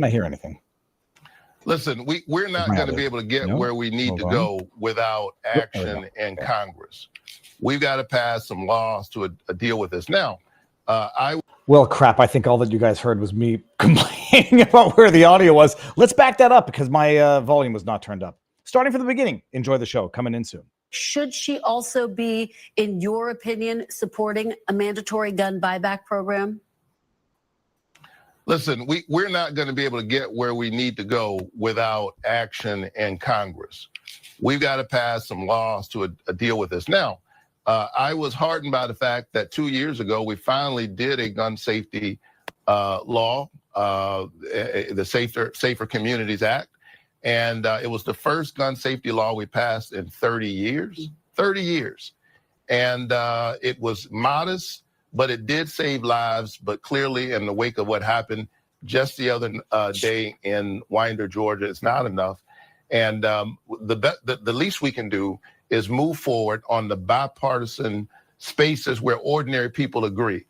I hear anything. Listen, we're not going to be able to get where we need to go without action in Congress. We've got to pass some laws to deal with this. Now, well, crap, I think all that you guys heard was me complaining about where the audio was. Let's back that up because my volume was not turned up. Starting from the beginning, enjoy the show. Coming in soon. Should she also be, in your opinion, supporting a mandatory gun buyback program? Listen, we're not going to be able to get where we need to go without action in Congress. We've got to pass some laws to deal with this. Now, I was heartened by the fact that 2 years ago, we finally did a gun safety law, the Safer Communities Act. And it was the first gun safety law we passed in 30 years. And it was modest, but it did save lives. But clearly, in the wake of what happened just the other day in Winder, Georgia, it's not enough. And the least we can do is move forward on the bipartisan spaces where ordinary people agree.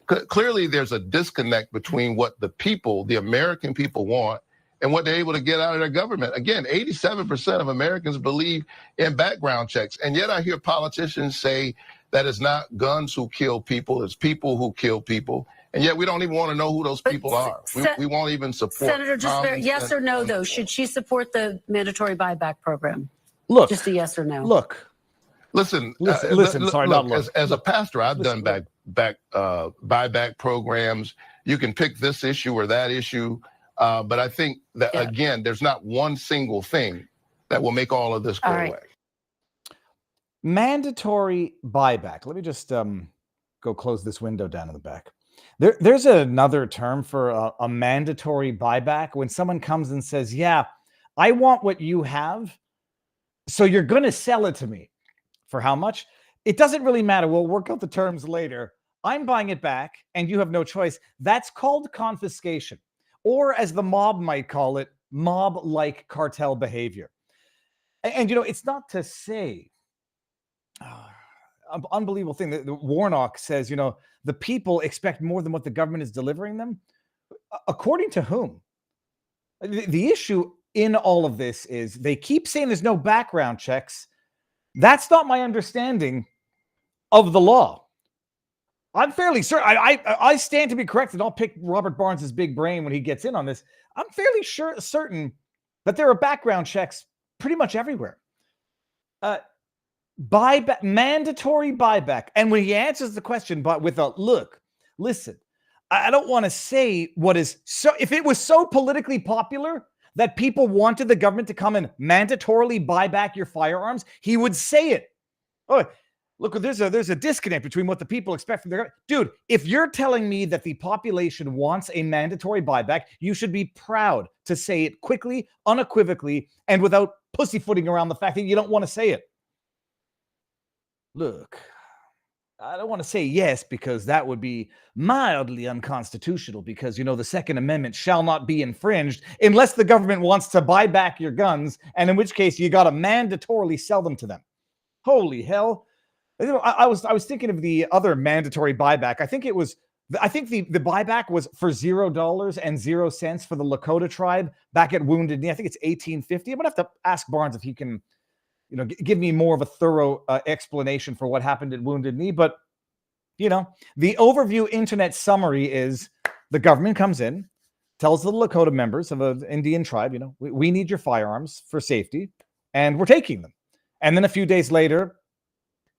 Clearly, there's a disconnect between what the people, the American people, want and what they're able to get out of their government. Again, 87% of Americans believe in background checks. And yet I hear politicians say that it's not guns who kill people, it's people who kill people. And yet we don't even want to know who those people are. We won't even support. Senator, just yes or no, though. Should she support the mandatory buyback program? Look. Just a yes or no. Look. Listen, sorry, look, not look. As a pastor, I've done buyback programs. You can pick this issue or that issue. But I think that, again, there's not one single thing that will make all of this go away. Mandatory buyback. Let me just go close this window down in the back. There's another term for a mandatory buyback when someone comes and says, yeah, I want what you have, so you're going to sell it to me. For how much? It doesn't really matter. We'll work out the terms later. I'm buying it back, and you have no choice. That's called confiscation. Or as the mob might call it, mob-like cartel behavior. And you know, it's not to say, unbelievable thing that Warnock says, you know, the people expect more than what the government is delivering them. According to whom? The issue in all of this is they keep saying there's no background checks. That's not my understanding of the law. I'm fairly certain. I stand to be corrected. I'll pick Robert Barnes' big brain when he gets in on this. I'm fairly certain that there are background checks pretty much everywhere. Buyback, mandatory buyback. And when he answers the question, but with a look, listen, I don't want to say what is so. If it was so politically popular that people wanted the government to come and mandatorily buy back your firearms, he would say it. Oh, look, there's a disconnect between what the people expect from their government. Dude, if you're telling me that the population wants a mandatory buyback, you should be proud to say it quickly, unequivocally, and without pussyfooting around the fact that you don't want to say it. Look, I don't want to say yes because that would be mildly unconstitutional because, you know, the Second Amendment shall not be infringed unless the government wants to buy back your guns, and in which case you got to mandatorily sell them to them. Holy hell. You know, I was thinking of the other mandatory buyback. I think the buyback was for $0.00 for the Lakota tribe back at Wounded Knee. I think it's 1850. I'm gonna have to ask Barnes if he can, you know, give me more of a thorough explanation for what happened at Wounded Knee. But you know, the overview internet summary is the government comes in, tells the Lakota members of an Indian tribe, you know, we need your firearms for safety, and we're taking them. And then a few days later,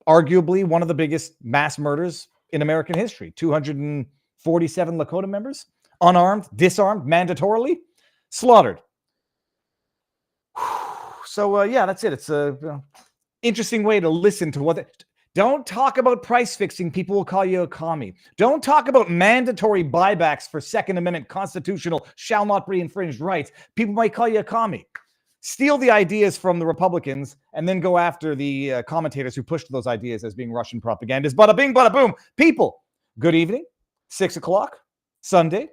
arguably one of the biggest mass murders in American history. 247 Lakota members, unarmed, disarmed, mandatorily slaughtered. So, yeah, that's it. It's a interesting way to listen to what... Don't talk about price fixing. People will call you a commie. Don't talk about mandatory buybacks for Second Amendment constitutional shall not be infringed rights. People might call you a commie. Steal the ideas from the Republicans and then go after the commentators who pushed those ideas as being Russian propagandists. Bada bing, bada boom. People, good evening. 6 o'clock, Sunday.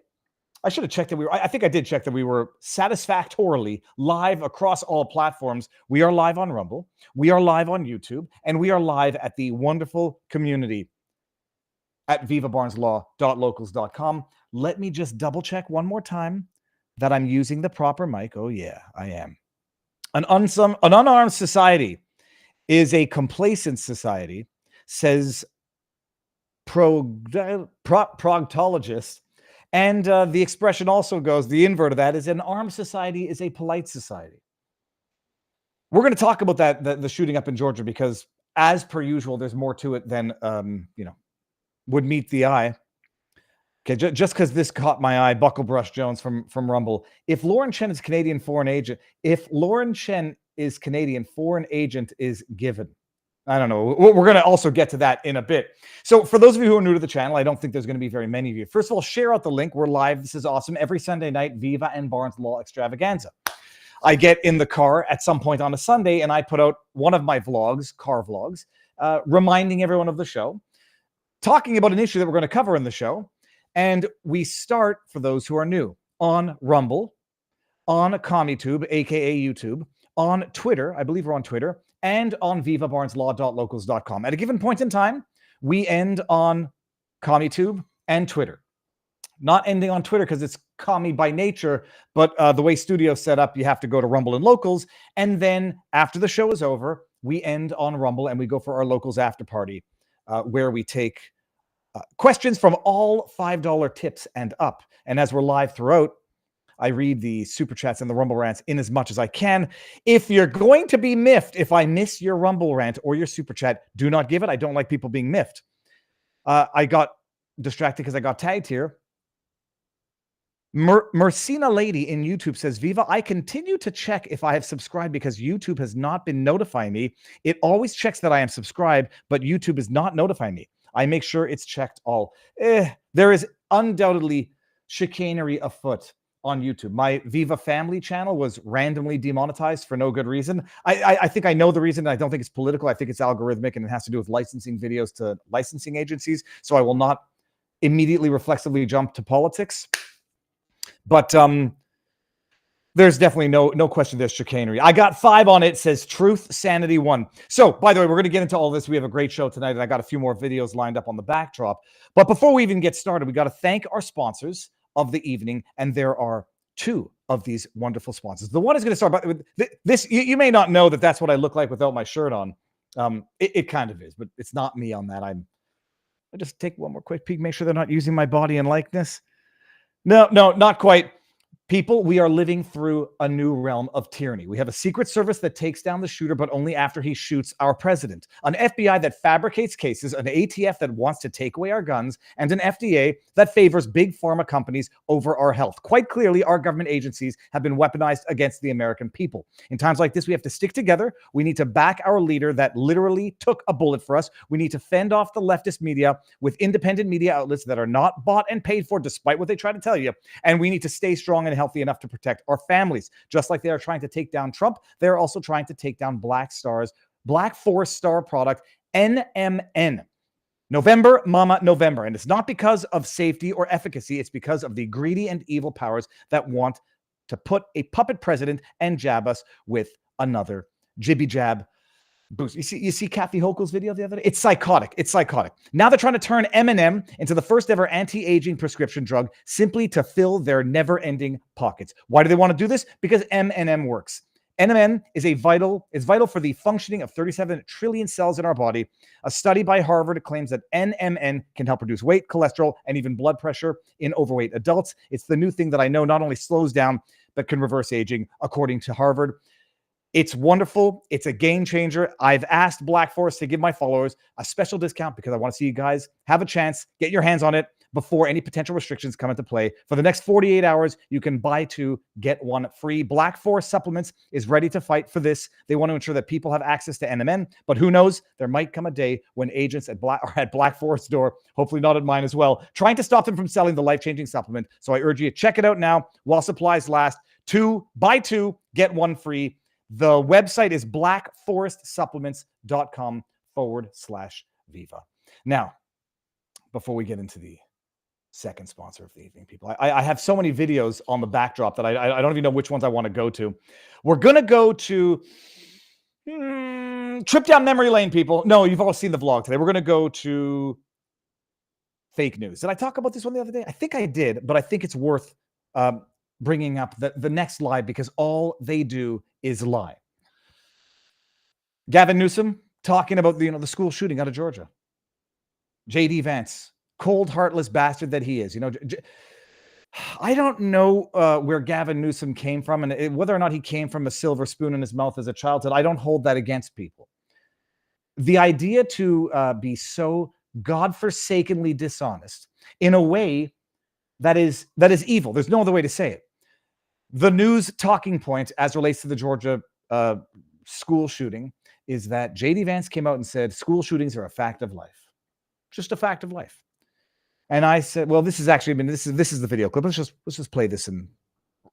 I should have checked that I think I did check that we were satisfactorily live across all platforms. We are live on Rumble. We are live on YouTube. And we are live at the wonderful community at vivabarneslaw.locals.com. Let me just double check one more time that I'm using the proper mic? Oh, yeah, I am. An unarmed society is a complacent society, says proctologist. And the expression also goes, the invert of that is an armed society is a polite society. We're going to talk about that, the shooting up in Georgia, because as per usual, there's more to it than, would meet the eye. Okay, just because this caught my eye, Bucklebrush Jones from Rumble. If Lauren Chen is Canadian foreign agent, foreign agent is given. I don't know. We're going to also get to that in a bit. So for those of you who are new to the channel, I don't think there's going to be very many of you. First of all, share out the link. We're live. This is awesome. Every Sunday night, Viva and Barnes Law Extravaganza. I get in the car at some point on a Sunday and I put out one of my vlogs, car vlogs, reminding everyone of the show, talking about an issue that we're going to cover in the show. And we start, for those who are new, on Rumble, on CommieTube, aka YouTube, on Twitter, I believe we're on Twitter, and on vivabarneslaw.locals.com. At a given point in time, we end on CommieTube and Twitter. Not ending on Twitter because it's commie by nature, but the way studio's set up, you have to go to Rumble and Locals. And then after the show is over, we end on Rumble and we go for our Locals after party, where we take questions from all $5 tips and up. And as we're live throughout, I read the super chats and the Rumble rants in as much as I can. If you're going to be miffed, if I miss your Rumble rant or your super chat, do not give it. I don't like people being miffed. I got distracted because I got tagged here. Mercina Lady in YouTube says, Viva, I continue to check if I have subscribed because YouTube has not been notifying me. It always checks that I am subscribed, but YouTube is not notifying me. I make sure it's checked all. There is undoubtedly chicanery afoot on YouTube. My Viva family channel was randomly demonetized for no good reason. I think I know the reason. I don't think it's political. I think it's algorithmic and it has to do with licensing videos to licensing agencies. So I will not immediately reflexively jump to politics. But there's definitely no question there's chicanery. I got 5 on it. Says truth, sanity 1. So, by the way, we're going to get into all this. We have a great show tonight, and I got a few more videos lined up on the backdrop. But before we even get started, we got to thank our sponsors of the evening, and there are 2 of these wonderful sponsors. The one is going to start with this. You may not know that that's what I look like without my shirt on. It kind of is, but it's not me on that. I just take one more quick peek, make sure they're not using my body and likeness. No, not quite. People, we are living through a new realm of tyranny. We have a Secret Service that takes down the shooter, but only after he shoots our president. An FBI that fabricates cases, an ATF that wants to take away our guns, and an FDA that favors big pharma companies over our health. Quite clearly, our government agencies have been weaponized against the American people. In times like this, we have to stick together. We need to back our leader that literally took a bullet for us. We need to fend off the leftist media with independent media outlets that are not bought and paid for, despite what they try to tell you. And we need to stay strong and healthy enough to protect our families. Just like they are trying to take down Trump, they're also trying to take down Black Forest Star product, NMN. November, Mama, November. And it's not because of safety or efficacy. It's because of the greedy and evil powers that want to put a puppet president and jab us with another jibby jab boost. You see Kathy Hochul's video the other day? It's psychotic. Now they're trying to turn M&M into the first ever anti-aging prescription drug simply to fill their never-ending pockets. Why do they want to do this? Because M&M works. NMN is vital for the functioning of 37 trillion cells in our body. A study by Harvard claims that NMN can help reduce weight, cholesterol, and even blood pressure in overweight adults. It's the new thing that I know not only slows down, but can reverse aging, according to Harvard. It's wonderful. It's a game changer. I've asked Black Forest to give my followers a special discount because I want to see you guys have a chance, get your hands on it before any potential restrictions come into play. For the next 48 hours, you can buy 2, get 1 free. Black Forest Supplements is ready to fight for this. They want to ensure that people have access to NMN, but who knows? There might come a day when agents at Black Forest's door, hopefully not at mine as well, trying to stop them from selling the life-changing supplement. So I urge you to check it out now while supplies last. Buy 2, get 1 free. The website is blackforestsupplements.com/Viva. Now, before we get into the second sponsor of the evening, people, I have so many videos on the backdrop that I don't even know which ones I want to go to. We're going to go to trip down memory lane, people. No, you've all seen the vlog today. We're going to go to fake news. Did I talk about this one the other day? I think I did, but I think it's worth bringing up the next lie because all they do is lie. Gavin Newsom talking about the school shooting out of Georgia. J.D. Vance, cold, heartless bastard that he is. I don't know where Gavin Newsom came from, and whether or not he came from a silver spoon in his mouth as a childhood. I don't hold that against people. The idea to be so godforsakenly dishonest in a way that is evil. There's no other way to say it. The news talking point as relates to the Georgia school shooting is that J.D. Vance came out and said school shootings are a fact of life. Just a fact of life. And I said, well, this is the video clip. Let's just play this and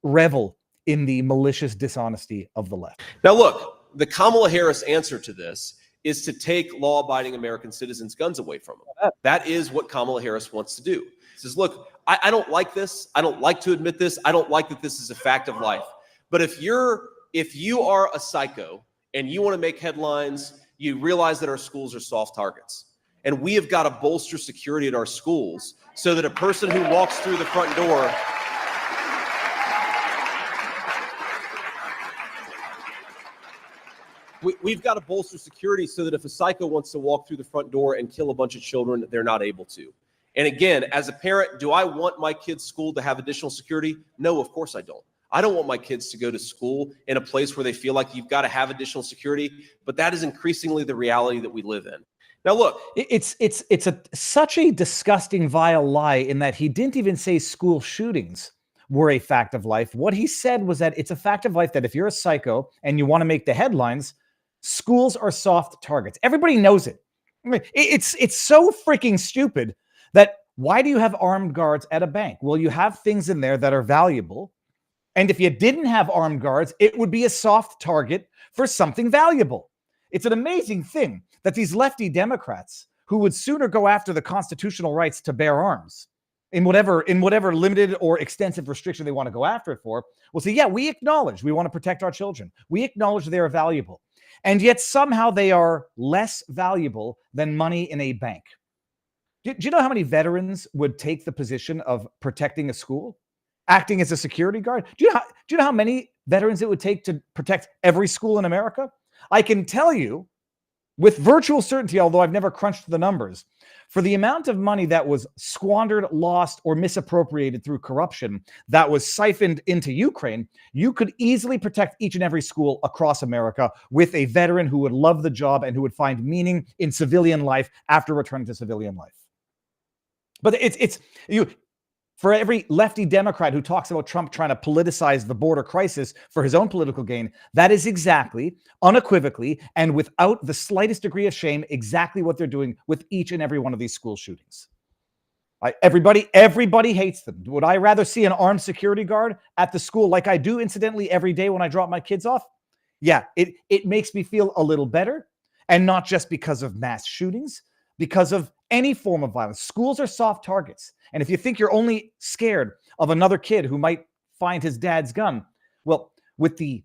revel in the malicious dishonesty of the left. Now, look, the Kamala Harris answer to this is to take law-abiding American citizens' guns away from them. That is what Kamala Harris wants to do. She says, look, I don't like this. I don't like to admit this. I don't like that this is a fact of life. But if you are a psycho and you want to make headlines, you realize that our schools are soft targets. And we have got to bolster security at our schools so that a person who walks through the front door we've got to bolster security so that if a psycho wants to walk through the front door and kill a bunch of children, they're not able to. And again, as a parent, do I want my kids' school to have additional security? No, of course I don't. I don't want my kids to go to school in a place where they feel like you've got to have additional security, but that is increasingly the reality that we live in. Now, look, it's such a disgusting, vile lie in that he didn't even say school shootings were a fact of life. What he said was that it's a fact of life that if you're a psycho and you want to make the headlines, schools are soft targets. Everybody knows it. I mean, it's so freaking stupid that why do you have armed guards at a bank? Well, you have things in there that are valuable. And if you didn't have armed guards, it would be a soft target for something valuable. It's an amazing thing that these lefty Democrats who would sooner go after the constitutional rights to bear arms in whatever limited or extensive restriction they want to go after it for, will say, yeah, we acknowledge we want to protect our children. We acknowledge they are valuable. And yet somehow they are less valuable than money in a bank. Do you know how many veterans would take the position of protecting a school, acting as a security guard? Do you know how many veterans it would take to protect every school in America? I can tell you with virtual certainty, although I've never crunched the numbers, for the amount of money that was squandered, lost, or misappropriated through corruption that was siphoned into Ukraine, you could easily protect each and every school across America with a veteran who would love the job and who would find meaning in civilian life after returning to civilian life. But for every lefty Democrat who talks about Trump trying to politicize the border crisis for his own political gain, that is exactly, unequivocally, and without the slightest degree of shame, exactly what they're doing with each and every one of these school shootings. Everybody hates them. Would I rather see an armed security guard at the school like I do, incidentally, every day when I drop my kids off? Yeah, it makes me feel a little better, and not just because of mass shootings, because of any form of violence. Schools are soft targets. And if you think you're only scared of another kid who might find his dad's gun, well, with the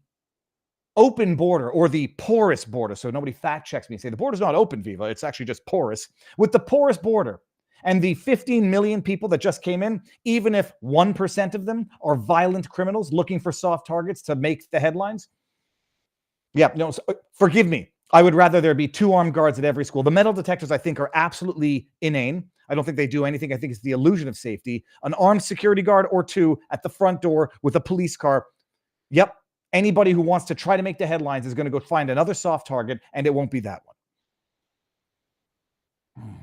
open border or the porous border, so nobody fact checks me and say the border's not open, Viva, it's actually just porous. With the porous border and the 15 million people that just came in, even if 1% of them are violent criminals looking for soft targets to make the headlines, forgive me. I would rather there be 2 armed guards at every school. The metal detectors, I think, are absolutely inane. I don't think they do anything. I think it's the illusion of safety. An armed security guard or 2 at the front door with a police car. Yep. Anybody who wants to try to make the headlines is going to go find another soft target, and it won't be that one.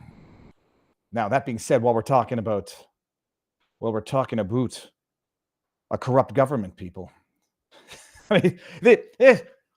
Now, that being said, while we're talking about a corrupt government, people, I mean,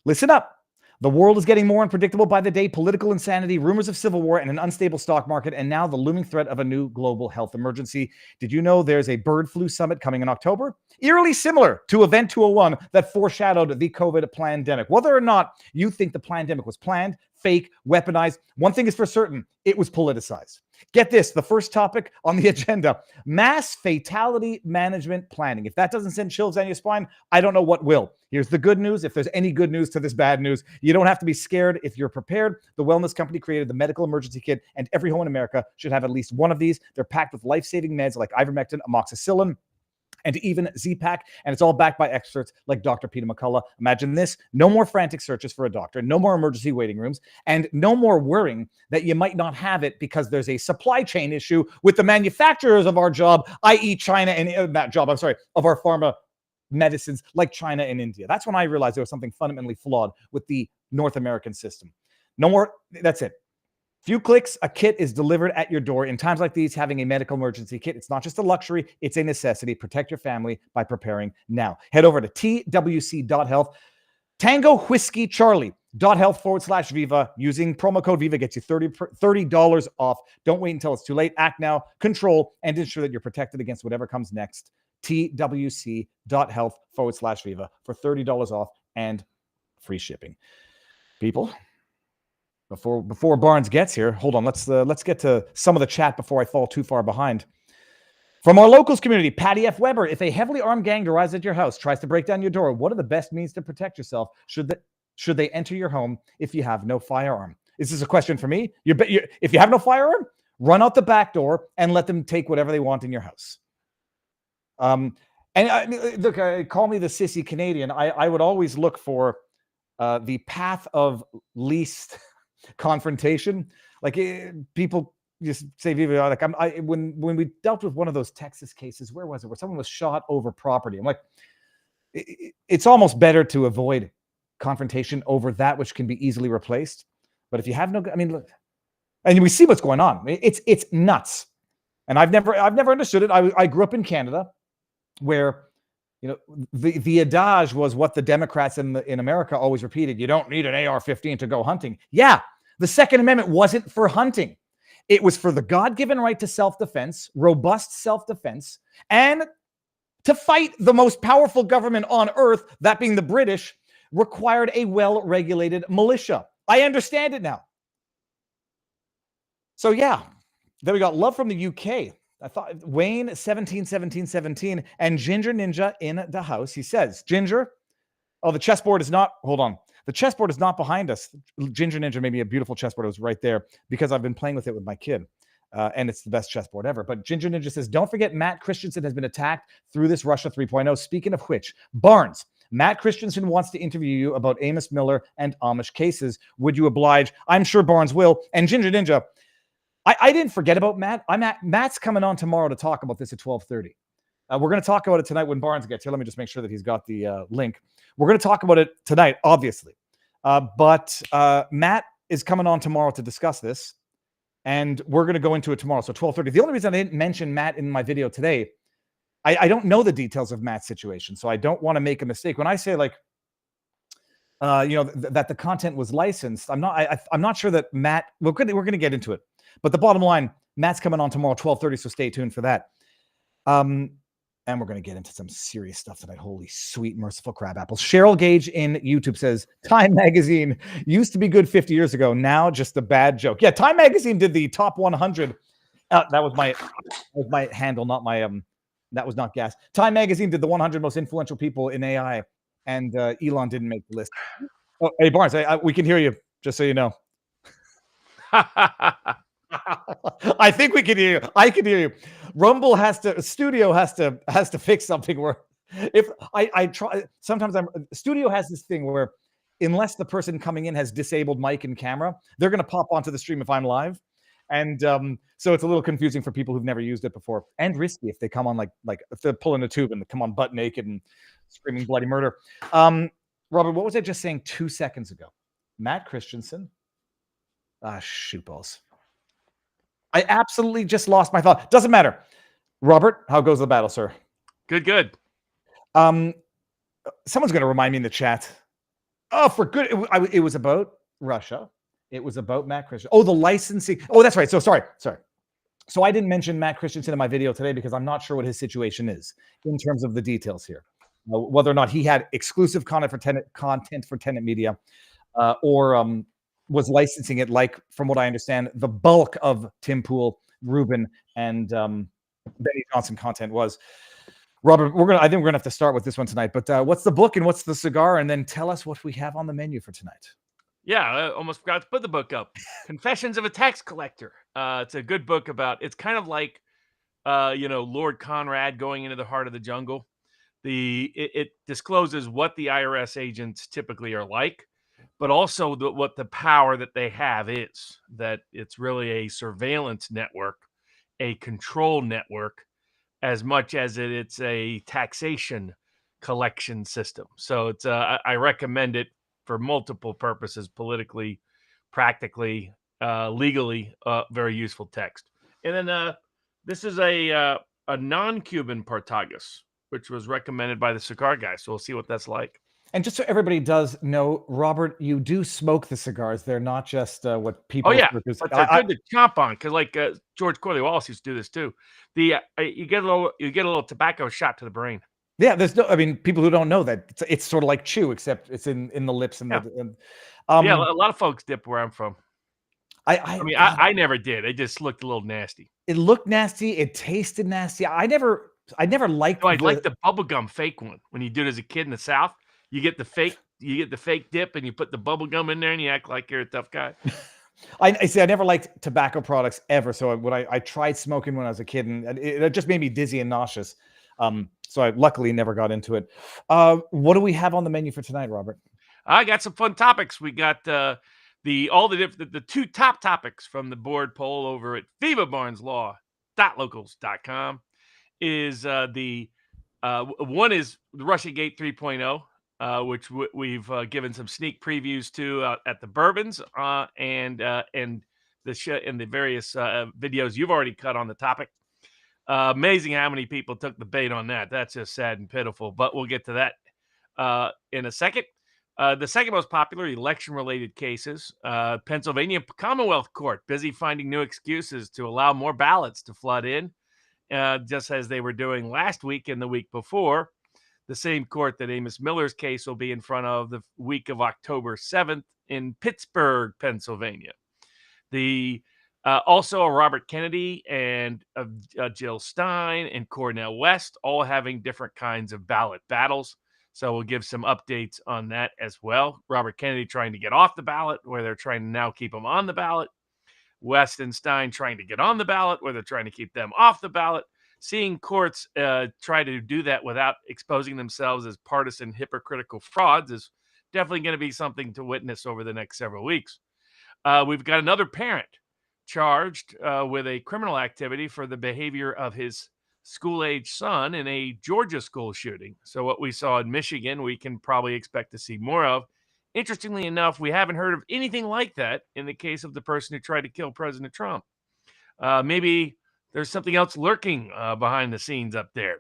listen up. The world is getting more unpredictable by the day. Political insanity, rumors of civil war, and an unstable stock market, and now the looming threat of a new global health emergency. Did you know there's a bird flu summit coming in October? Eerily similar to Event 201 that foreshadowed the COVID pandemic. Whether or not you think the pandemic was planned, fake, weaponized, one thing is for certain, it was politicized. Get this, the first topic on the agenda, mass fatality management planning. If that doesn't send chills down your spine, I don't know what will. Here's the good news. If there's any good news to this bad news, you don't have to be scared if you're prepared. The wellness company created the medical emergency kit, and every home in America should have at least one of these. They're packed with life-saving meds like ivermectin, amoxicillin, and even Z-Pack, and it's all backed by experts like Dr. Peter McCullough. Imagine this: no more frantic searches for a doctor, no more emergency waiting rooms, and no more worrying that you might not have it because there's a supply chain issue with the manufacturers of our job, i.e. China, and of our pharma medicines like China and India. That's when I realized there was something fundamentally flawed with the North American system. No more, that's it. Few clicks, a kit is delivered at your door. In times like these, having a medical emergency kit, it's not just a luxury, it's a necessity. Protect your family by preparing now. Head over to twc.health. Tango Whiskey Charlie.health/Viva. Using promo code Viva gets you $30 off. Don't wait until it's too late. Act now, control, and ensure that you're protected against whatever comes next. twc.health/Viva for $30 off and free shipping. People, before Barnes gets here, hold on. Let's get to some of the chat before I fall too far behind. From our locals community, Patty F. Weber: if a heavily armed gang arrives at your house, tries to break down your door, what are the best means to protect yourself? Should they enter your home if you have no firearm? Is this a question for me? If you have no firearm, run out the back door and let them take whatever they want in your house. Look, call me the sissy Canadian. I would always look for the path of least confrontation. Like people just say, Viva, like when we dealt with one of those Texas cases, where was it? Where someone was shot over property. I'm like, it's almost better to avoid confrontation over that which can be easily replaced. But if you have no, look, and we see what's going on. It's nuts. And I've never understood it. I grew up in Canada, where the adage was what the Democrats in America always repeated: you don't need an AR-15 to go hunting. Yeah, the Second Amendment wasn't for hunting. It was for the God-given right to self-defense, robust self-defense, and to fight the most powerful government on earth, that being the British, required a well-regulated militia. I understand it now. So yeah, then we got love from the UK. I thought Wayne 171717 and Ginger Ninja in the house. He says, Ginger, the chessboard is not, hold on. The chessboard is not behind us. Ginger Ninja made me a beautiful chessboard. It was right there because I've been playing with it with my kid. And it's the best chessboard ever. But Ginger Ninja says, don't forget Matt Christensen has been attacked through this Russia 3.0. Speaking of which, Barnes, Matt Christensen wants to interview you about Amos Miller and Amish cases. Would you oblige? I'm sure Barnes will. And Ginger Ninja, I didn't forget about Matt. Matt's coming on tomorrow to talk about this at 12:30. We're going to talk about it tonight when Barnes gets here. Let me just make sure that he's got the link. We're going to talk about it tonight, obviously. But Matt is coming on tomorrow to discuss this, and we're going to go into it tomorrow. So 12:30. The only reason I didn't mention Matt in my video today, I don't know the details of Matt's situation, so I don't want to make a mistake. When I say that the content was licensed, I'm not sure that Matt. We're going to get into it. But the bottom line, Matt's coming on tomorrow, 12:30, so stay tuned for that. And we're going to get into some serious stuff tonight. Holy sweet, merciful crab apples. Cheryl Gage in YouTube says, Time Magazine used to be good 50 years ago. Now just a bad joke. Yeah, Time Magazine did the top 100. That was my handle, not my, that was not gas. Time Magazine did the 100 most influential people in AI, and Elon didn't make the list. Oh, hey, Barnes, we can hear you, just so you know. I think we can hear you. I can hear you. Rumble Studio has to fix something where if I try, sometimes Studio has this thing where unless the person coming in has disabled mic and camera, they're going to pop onto the stream if I'm live. And so it's a little confusing for people who've never used it before, and risky if they come on like if they're pulling a tube and they come on butt naked and screaming bloody murder. Robert, what was I just saying 2 seconds ago? Matt Christensen. Shoot balls. I absolutely just lost my thought. Doesn't matter. Robert, how goes the battle, sir? Good. Someone's going to remind me in the chat. Oh, for good. It was about Russia. It was about Matt Christensen. Oh, the licensing. Oh, that's right. So sorry. So I didn't mention Matt Christensen in my video today because I'm not sure what his situation is in terms of the details here. Whether or not he had exclusive content for Tenet Media or was licensing it, like, from what I understand, the bulk of Tim Pool, Rubin, and Benny Johnson content was. Robert, I think we're gonna have to start with this one tonight. But what's the book and what's the cigar, and then tell us what we have on the menu for tonight. Yeah, I almost forgot to put the book up. Confessions of a Tax Collector. It's a good book about. It's kind of like Lord Conrad going into the heart of the jungle. It discloses what the IRS agents typically are like, but also what the power that they have is. That it's really a surveillance network, a control network, as much as it's a taxation collection system. So I recommend it for multiple purposes, politically, practically, legally, very useful text. And then this is a non-Cuban Partagas, which was recommended by the cigar guy. So we'll see what that's like. And just so everybody does know, Robert, you do smoke the cigars. They're not just what people. Oh yeah, refer to as- but they're good to chomp on because, like George Corley-Wallace used to do this too. You get a little tobacco shot to the brain. Yeah, there's no. I mean, people who don't know that it's sort of like chew, except it's in the lips and Yeah. the. Yeah, a lot of folks dip where I'm from. I mean, God, I never did. It just looked a little nasty. it looked nasty. It tasted nasty. I never liked. No, I like the bubblegum fake one. When you do it as a kid in the South, you get the fake dip and you put the bubblegum in there and you act like you're a tough guy. I see. I never liked tobacco products ever. So when I tried smoking when I was a kid, and it just made me dizzy and nauseous. So I luckily never got into it. What do we have on the menu for tonight, Robert? I got some fun topics. We got the two top topics from the board poll over at vivabarneslaw.locals.com is one is the RussiaGate 3.0, which we've given some sneak previews to at the Bourbons and the various videos you've already cut on the topic. Amazing how many people took the bait on that. That's just sad and pitiful, but we'll get to that in a second. The second most popular election-related cases, Pennsylvania Commonwealth Court, busy finding new excuses to allow more ballots to flood in, just as they were doing last week and the week before. The same court that Amos Miller's case will be in front of the week of October 7th in Pittsburgh, Pennsylvania. Also, Robert Kennedy and Jill Stein and Cornel West all having different kinds of ballot battles. So we'll give some updates on that as well. Robert Kennedy trying to get off the ballot, where they're trying to now keep him on the ballot. West and Stein trying to get on the ballot, where they're trying to keep them off the ballot. Seeing courts try to do that without exposing themselves as partisan hypocritical frauds is definitely going to be something to witness over the next several weeks. We've got another parent charged with a criminal activity for the behavior of his school-age son in a Georgia school shooting. So what we saw in Michigan, we can probably expect to see more of. Interestingly enough, we haven't heard of anything like that in the case of the person who tried to kill President Trump. Maybe there's something else lurking behind the scenes up there.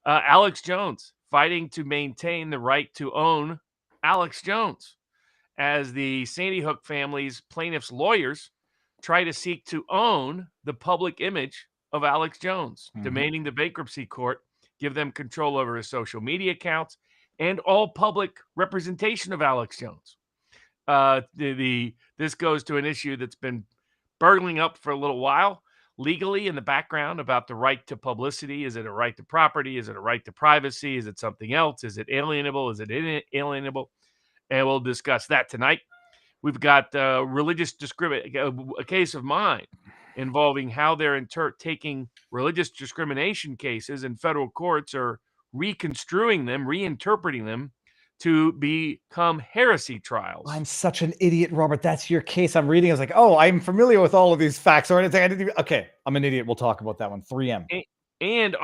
Alex Jones fighting to maintain the right to own Alex Jones as the Sandy Hook family's plaintiffs' lawyers try to seek to own the public image of Alex Jones, demanding the bankruptcy court give them control over his social media accounts and all public representation of Alex Jones. This goes to an issue that's been burgling up for a little while legally in the background about the right to publicity. Is it a right to property? Is it a right to privacy? Is it something else? Is it alienable? Is it inalienable? And we'll discuss that tonight. We've got religious discrimination, a case of mine involving how they're taking religious discrimination cases in federal courts or reconstruing them, reinterpreting them to become heresy trials. I'm such an idiot, Robert. That's your case. I'm reading. I was like, oh, I'm familiar with all of these facts or anything. Okay, I'm an idiot. We'll talk about that one. 3M. And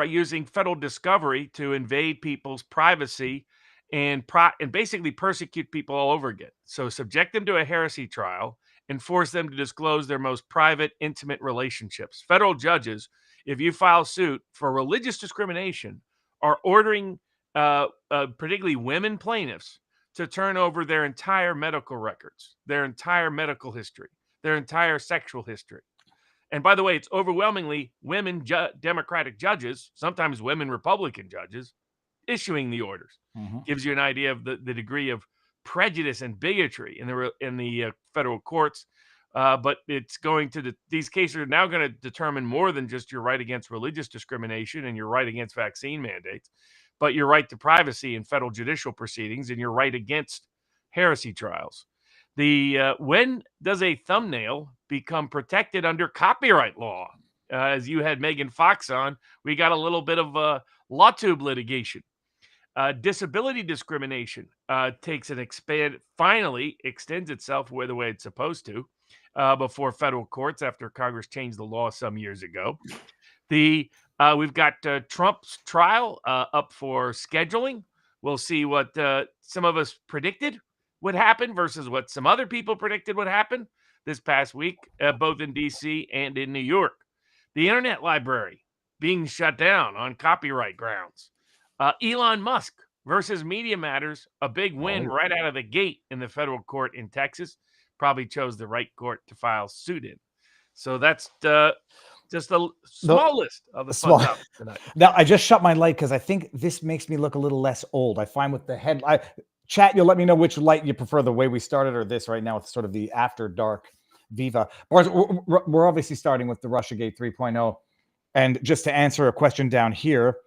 using federal discovery to invade people's privacy and basically persecute people all over again. So subject them to a heresy trial and force them to disclose their most private, intimate relationships. Federal judges, if you file suit for religious discrimination, are ordering particularly women plaintiffs to turn over their entire medical records, their entire medical history, their entire sexual history. And by the way, it's overwhelmingly women Democratic judges, sometimes women Republican judges, issuing the orders. Gives you an idea of the degree of prejudice and bigotry in the federal courts. But it's going to these cases are now going to determine more than just your right against religious discrimination and your right against vaccine mandates, but your right to privacy in federal judicial proceedings and your right against heresy trials. When does a thumbnail become protected under copyright law? As you had Megan Fox on, we got a little bit of law tube litigation. Disability discrimination finally extends itself the way it's supposed to before federal courts after Congress changed the law some years ago. We've got Trump's trial up for scheduling. We'll see what some of us predicted would happen versus what some other people predicted would happen this past week, both in D.C. and in New York. The Internet Library being shut down on copyright grounds. Elon Musk versus Media Matters, a big win right out of the gate in the federal court in Texas. Probably chose the right court to file suit in. So that's just a small list of the fun topics tonight. Now, I just shut my light because I think this makes me look a little less old. I find with the headline, chat, you'll let me know which light you prefer, the way we started or this right now with sort of the after dark Viva. We're obviously starting with the RussiaGate 3.0. And just to answer a question down here,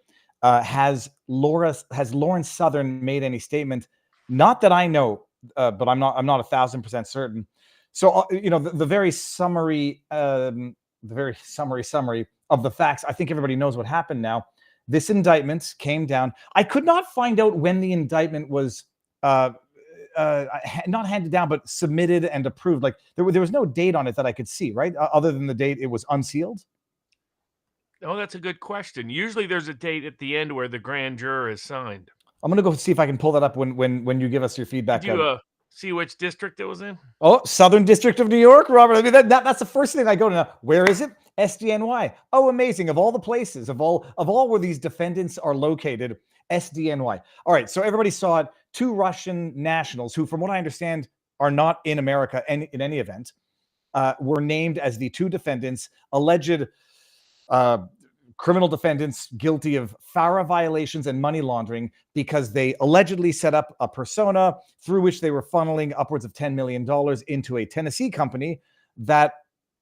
has Lauren Southern made any statement? Not that I know, but I'm not 1,000% certain. So the very summary of the facts. I think everybody knows what happened now. This indictment came down. I could not find out when the indictment was not handed down, but submitted and approved. Like there was no date on it that I could see, right? Other than the date it was unsealed. Oh, that's a good question. Usually there's a date at the end where the grand juror is signed. I'm going to go see if I can pull that up when you give us your feedback. Did you see which district it was in? Oh, Southern District of New York, Robert. I mean, that's the first thing I go to now. Where is it? SDNY. Oh, amazing. Of all the places, of all where these defendants are located, SDNY. All right, so everybody saw it. 2 Russian nationals who, from what I understand, are not in America in any event, were named as the 2 defendants, alleged criminal defendants guilty of FARA violations and money laundering because they allegedly set up a persona through which they were funneling upwards of $10 million into a Tennessee company that,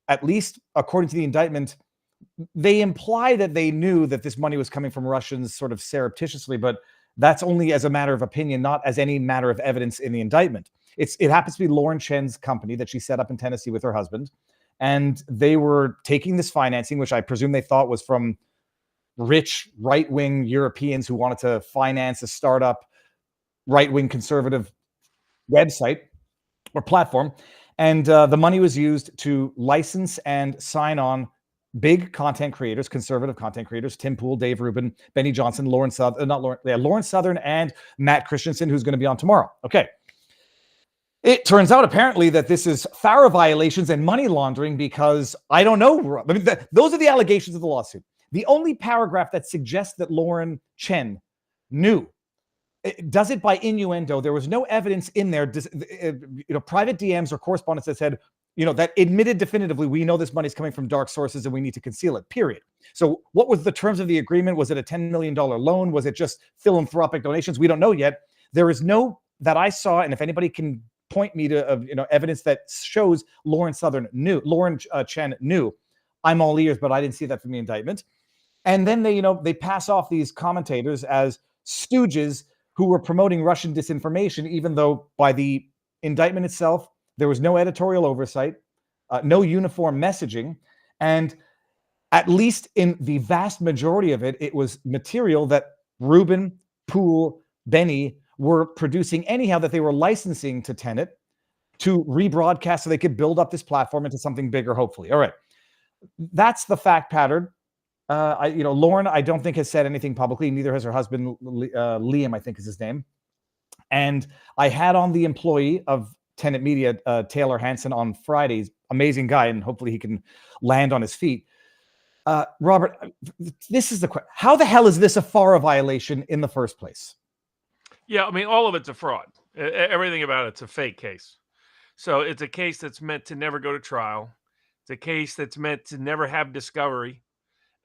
at least according to the indictment, they imply that they knew that this money was coming from Russians sort of surreptitiously, but that's only as a matter of opinion, not as any matter of evidence in the indictment. It happens to be Lauren Chen's company that she set up in Tennessee with her husband. And they were taking this financing, which I presume they thought was from rich right-wing Europeans who wanted to finance a startup right-wing conservative website or platform. And the money was used to license and sign on big content creators, conservative content creators, Tim Pool, Dave Rubin, Benny Johnson, Lauren Southern, and Matt Christensen, who's going to be on tomorrow. Okay. It turns out apparently that this is FARA violations and money laundering because I don't know. I mean, those are the allegations of the lawsuit. The only paragraph that suggests that Lauren Chen knew does it by innuendo. There was no evidence in there, private DMs or correspondence that said, that admitted definitively, we know this money is coming from dark sources and we need to conceal it, period. So what was the terms of the agreement? Was it a $10 million loan? Was it just philanthropic donations? We don't know yet. There is no, that I saw, and if anybody can point me to evidence that shows Lauren Chen knew, I'm all ears, but I didn't see that from the indictment. And then they pass off these commentators as stooges who were promoting Russian disinformation, even though by the indictment itself, there was no editorial oversight, no uniform messaging. And at least in the vast majority of it, it was material that Rubin, Poole, Benny were producing anyhow, that they were licensing to Tenet to rebroadcast so they could build up this platform into something bigger, hopefully. All right. That's the fact pattern. Lauren, I don't think has said anything publicly. Neither has her husband, Liam, I think is his name. And I had on the employee of Tenet Media, Taylor Hansen, on Fridays. Amazing guy, and hopefully he can land on his feet. Robert, this is the question. How the hell is this a FARA violation in the first place? Yeah, I mean, all of it's a fraud. Everything about it's a fake case. So it's a case that's meant to never go to trial. It's a case that's meant to never have discovery.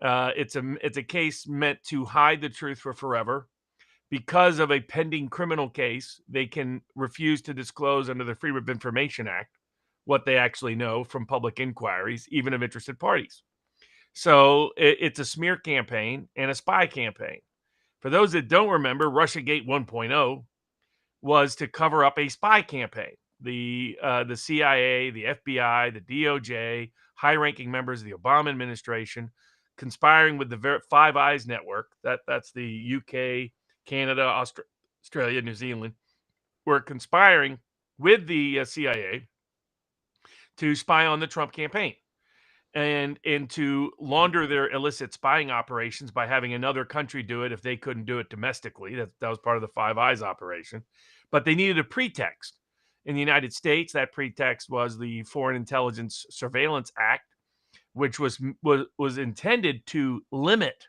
It's a case meant to hide the truth for forever. Because of a pending criminal case, they can refuse to disclose under the Freedom of Information Act what they actually know from public inquiries, even of interested parties. So it's a smear campaign and a spy campaign. For those that don't remember, RussiaGate 1.0 was to cover up a spy campaign. the CIA, the FBI, the DOJ, high-ranking members of the Obama administration, conspiring with the Five Eyes network. That's the UK, Canada, Australia, New Zealand, were conspiring with the CIA to spy on the Trump campaign and to launder their illicit spying operations by having another country do it if they couldn't do it domestically. That was part of the Five Eyes operation. But they needed a pretext. In the United States, that pretext was the Foreign Intelligence Surveillance Act, which was intended to limit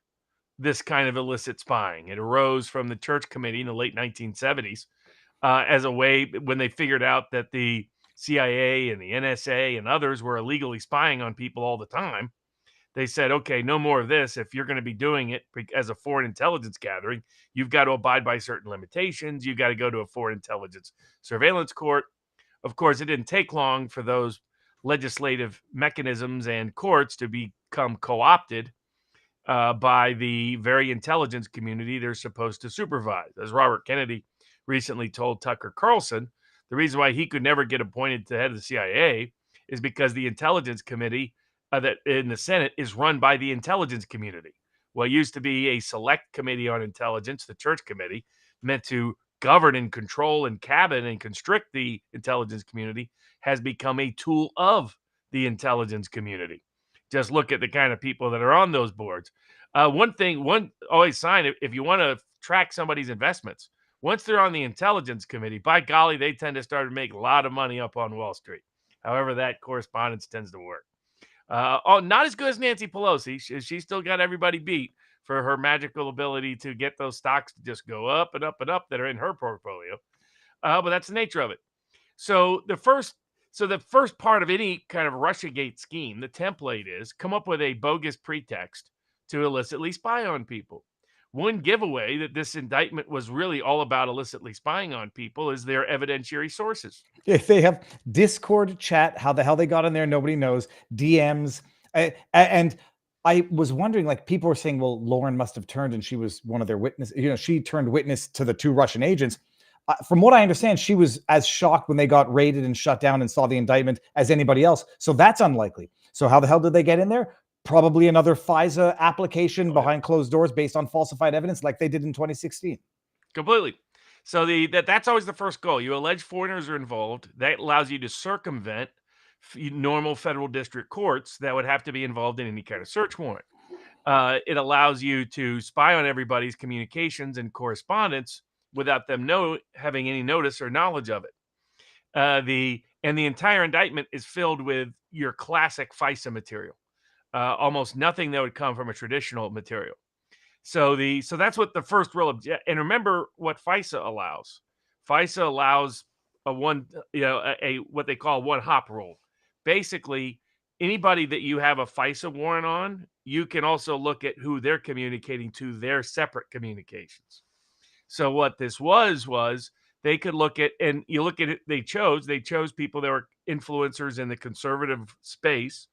this kind of illicit spying. It arose from the Church Committee in the late 1970s as a way, when they figured out that the CIA and the NSA and others were illegally spying on people all the time. They said, okay, no more of this. If you're going to be doing it as a foreign intelligence gathering, you've got to abide by certain limitations. You've got to go to a foreign intelligence surveillance court. Of course, it didn't take long for those legislative mechanisms and courts to become co-opted by the very intelligence community they're supposed to supervise. As Robert Kennedy recently told Tucker Carlson, the reason why he could never get appointed to head of the CIA is because the intelligence committee that in the Senate is run by the intelligence community. What used to be a select committee on intelligence, the Church Committee, meant to govern and control and cabin and constrict the intelligence community, has become a tool of the intelligence community. Just look at the kind of people that are on those boards. One always sign, if you want to track somebody's investments, once they're on the intelligence committee, by golly, they tend to start to make a lot of money up on Wall Street. However, that correspondence tends to work. Not as good as Nancy Pelosi. She's still got everybody beat for her magical ability to get those stocks to just go up and up and up that are in her portfolio. But that's the nature of it. So the first part of any kind of RussiaGate scheme, the template is come up with a bogus pretext to illicitly spy on people. One giveaway that this indictment was really all about illicitly spying on people is their evidentiary sources. If they have Discord chat, how the hell they got in there, nobody knows. DMs. And I was wondering, like, people were saying, well, Lauren must have turned and she was one of their witnesses. She turned witness to the two Russian agents. From what I understand, she was as shocked when they got raided and shut down and saw the indictment as anybody else. So that's unlikely. So how the hell did they get in there? Probably another FISA application behind closed doors based on falsified evidence like they did in 2016. Completely. So that's always the first goal. You allege foreigners are involved. That allows you to circumvent normal federal district courts that would have to be involved in any kind of search warrant. It allows you to spy on everybody's communications and correspondence without them having any notice or knowledge of it. The entire indictment is filled with your classic FISA material. Almost nothing that would come from a traditional material. So that's what the first real object. And remember what FISA allows. FISA allows what they call one hop rule. Basically, anybody that you have a FISA warrant on, you can also look at who they're communicating to, their separate communications. So what this was they could look at, and you look at it, they chose people that were influencers in the conservative space.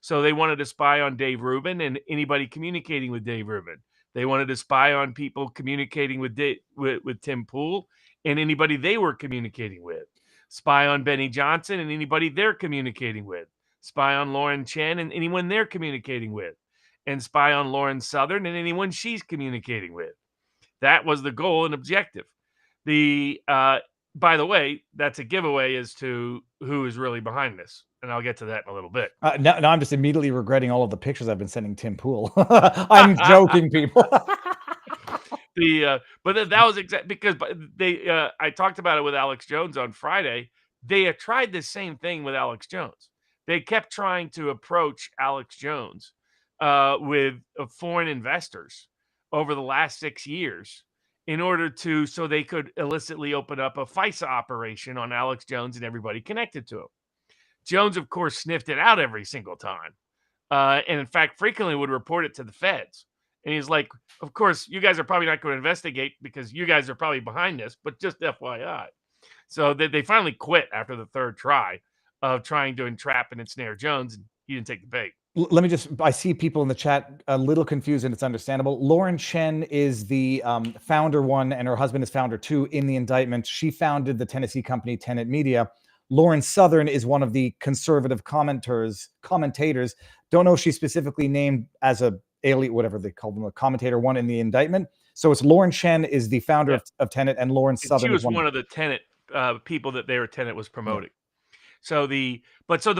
So they wanted to spy on Dave Rubin and anybody communicating with Dave Rubin. They wanted to spy on people communicating with Tim Pool and anybody they were communicating with. Spy on Benny Johnson and anybody they're communicating with. Spy on Lauren Chen and anyone they're communicating with. And spy on Lauren Southern and anyone she's communicating with. That was the goal and objective. By the way, that's a giveaway as to who is really behind this. And I'll get to that in a little bit. Now I'm just immediately regretting all of the pictures I've been sending Tim Pool. I'm joking, people. But that was exactly because I talked about it with Alex Jones on Friday. They had tried the same thing with Alex Jones. They kept trying to approach Alex Jones with foreign investors over the last 6 years in order so they could illicitly open up a FISA operation on Alex Jones and everybody connected to him. Jones, of course, sniffed it out every single time. And in fact, frequently would report it to the feds. And he's like, of course, you guys are probably not going to investigate because you guys are probably behind this, but just FYI. So they finally quit after the third try of trying to entrap and ensnare Jones, and he didn't take the bait. I see people in the chat a little confused, and it's understandable. Lauren Chen is the founder one, and her husband is founder two in the indictment. She founded the Tennessee company Tenet Media. Lauren Southern is one of the conservative commentators. Don't know if she's specifically named as a alien, whatever they call them, a commentator one in the indictment. So it's Lauren Chen is the founder of Tenet, and Lauren Southern She was is one of the Tenet people that their Tenet was promoting. So the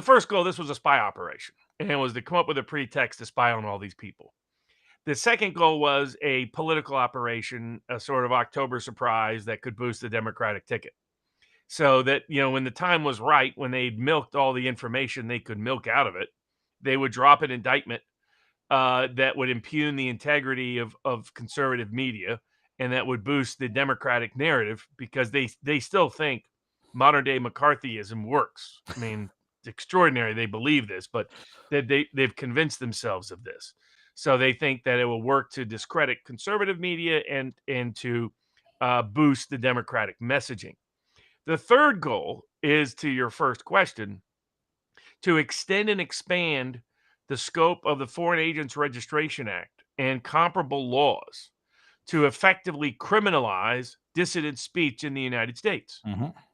first goal, this was a spy operation, and it was to come up with a pretext to spy on all these people. The second goal was a political operation, a sort of October surprise that could boost the Democratic ticket. So that, when the time was right, when they'd milked all the information they could milk out of it, they would drop an indictment that would impugn the integrity of conservative media, and that would boost the Democratic narrative, because they still think modern day McCarthyism works. I mean, it's extraordinary they believe this, but they've convinced themselves of this. So they think that it will work to discredit conservative media and to boost the Democratic messaging. The third goal is, to your first question, to extend and expand the scope of the Foreign Agents Registration Act and comparable laws to effectively criminalize dissident speech in the United States,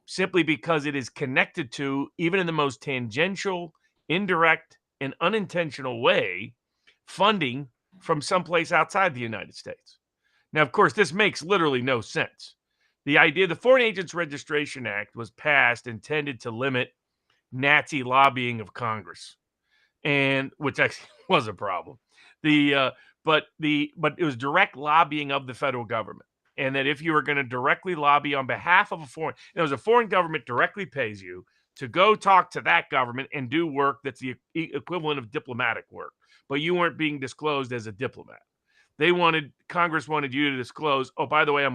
simply because it is connected to, even in the most tangential, indirect, and unintentional way, funding from someplace outside the United States. Now, of course, this makes literally no sense. The idea, the Foreign Agents Registration Act was passed intended to limit Nazi lobbying of Congress, and which actually was a problem. But it was direct lobbying of the federal government, and that if you were going to directly lobby on behalf of a foreign government directly pays you to go talk to that government and do work that's the equivalent of diplomatic work, but you weren't being disclosed as a diplomat. Congress wanted you to disclose, oh, by the way,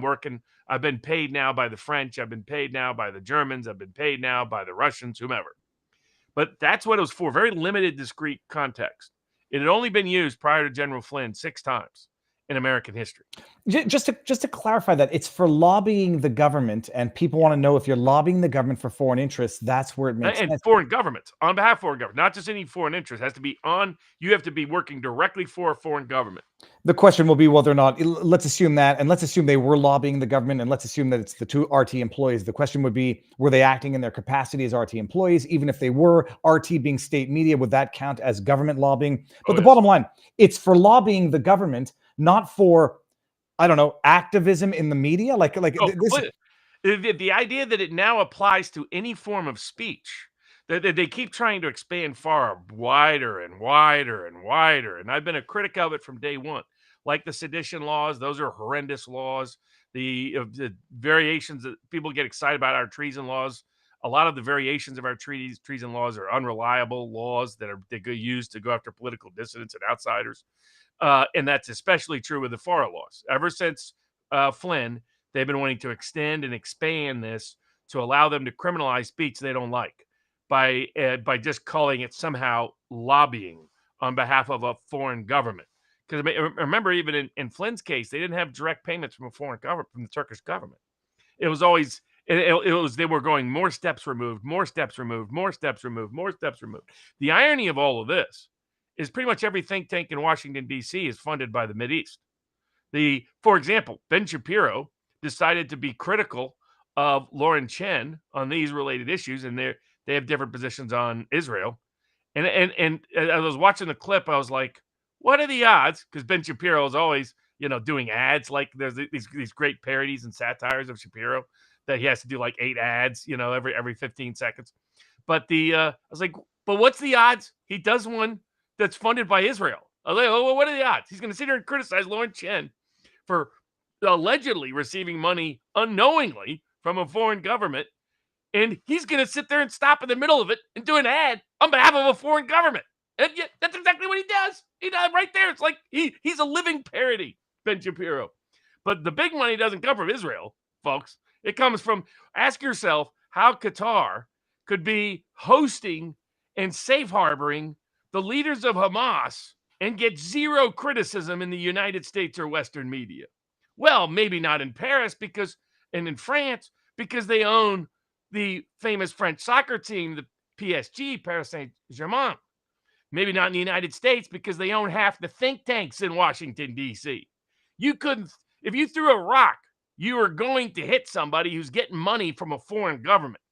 I've been paid now by the French, I've been paid now by the Germans, I've been paid now by the Russians, whomever. But that's what it was for, very limited, discrete context. It had only been used prior to General Flynn 6 times in American history. Just to clarify that, it's for lobbying the government, and people want to know, if you're lobbying the government for foreign interests, that's where it makes sense. And foreign governments, on behalf of foreign government, not just any foreign interest, you have to be working directly for a foreign government. The question will be whether or not, let's assume that, and let's assume they were lobbying the government, and let's assume that it's the 2 RT employees. The question would be, were they acting in their capacity as RT employees? Even if they were, RT being state media, would that count as government lobbying? But bottom line, it's for lobbying the government, not for, I don't know, activism in the media. The idea that it now applies to any form of speech, that they keep trying to expand far wider and wider and wider. And I've been a critic of it from day one. Like the sedition laws, those are horrendous laws. The variations that people get excited about, our treason laws, a lot of the variations of our treason laws are unreliable laws that get used to go after political dissidents and outsiders. And that's especially true with the FARA laws. Ever since Flynn, they've been wanting to extend and expand this to allow them to criminalize speech they don't like by just calling it somehow lobbying on behalf of a foreign government. Because remember, even in Flynn's case, they didn't have direct payments from a foreign government, from the Turkish government. It was always they were going more steps removed, more steps removed, more steps removed, more steps removed. The irony of all of this is pretty much every think tank in Washington, D.C. is funded by the Mideast. For example, Ben Shapiro decided to be critical of Lauren Chen on these related issues, and they have different positions on Israel. And as I was watching the clip, I was like, what are the odds? Because Ben Shapiro is always, doing ads. Like there's these great parodies and satires of Shapiro that he has to do like 8 ads, every 15 seconds. But I was like, but what's the odds he does one that's funded by Israel? I was like, oh, well, what are the odds? He's going to sit here and criticize Lauren Chen for allegedly receiving money unknowingly from a foreign government, and he's going to sit there and stop in the middle of it and do an ad on behalf of a foreign government. And yet, that's exactly what he does. He does right there. It's like he's a living parody, Ben Shapiro. But the big money doesn't come from Israel, folks. It comes from, ask yourself how Qatar could be hosting and safe harboring the leaders of Hamas and get zero criticism in the United States or Western media. Well, maybe not in Paris and in France, because they own the famous French soccer team, the PSG, Paris Saint-Germain. Maybe not in the United States, because they own half the think tanks in Washington, D.C. If you threw a rock, you were going to hit somebody who's getting money from a foreign government.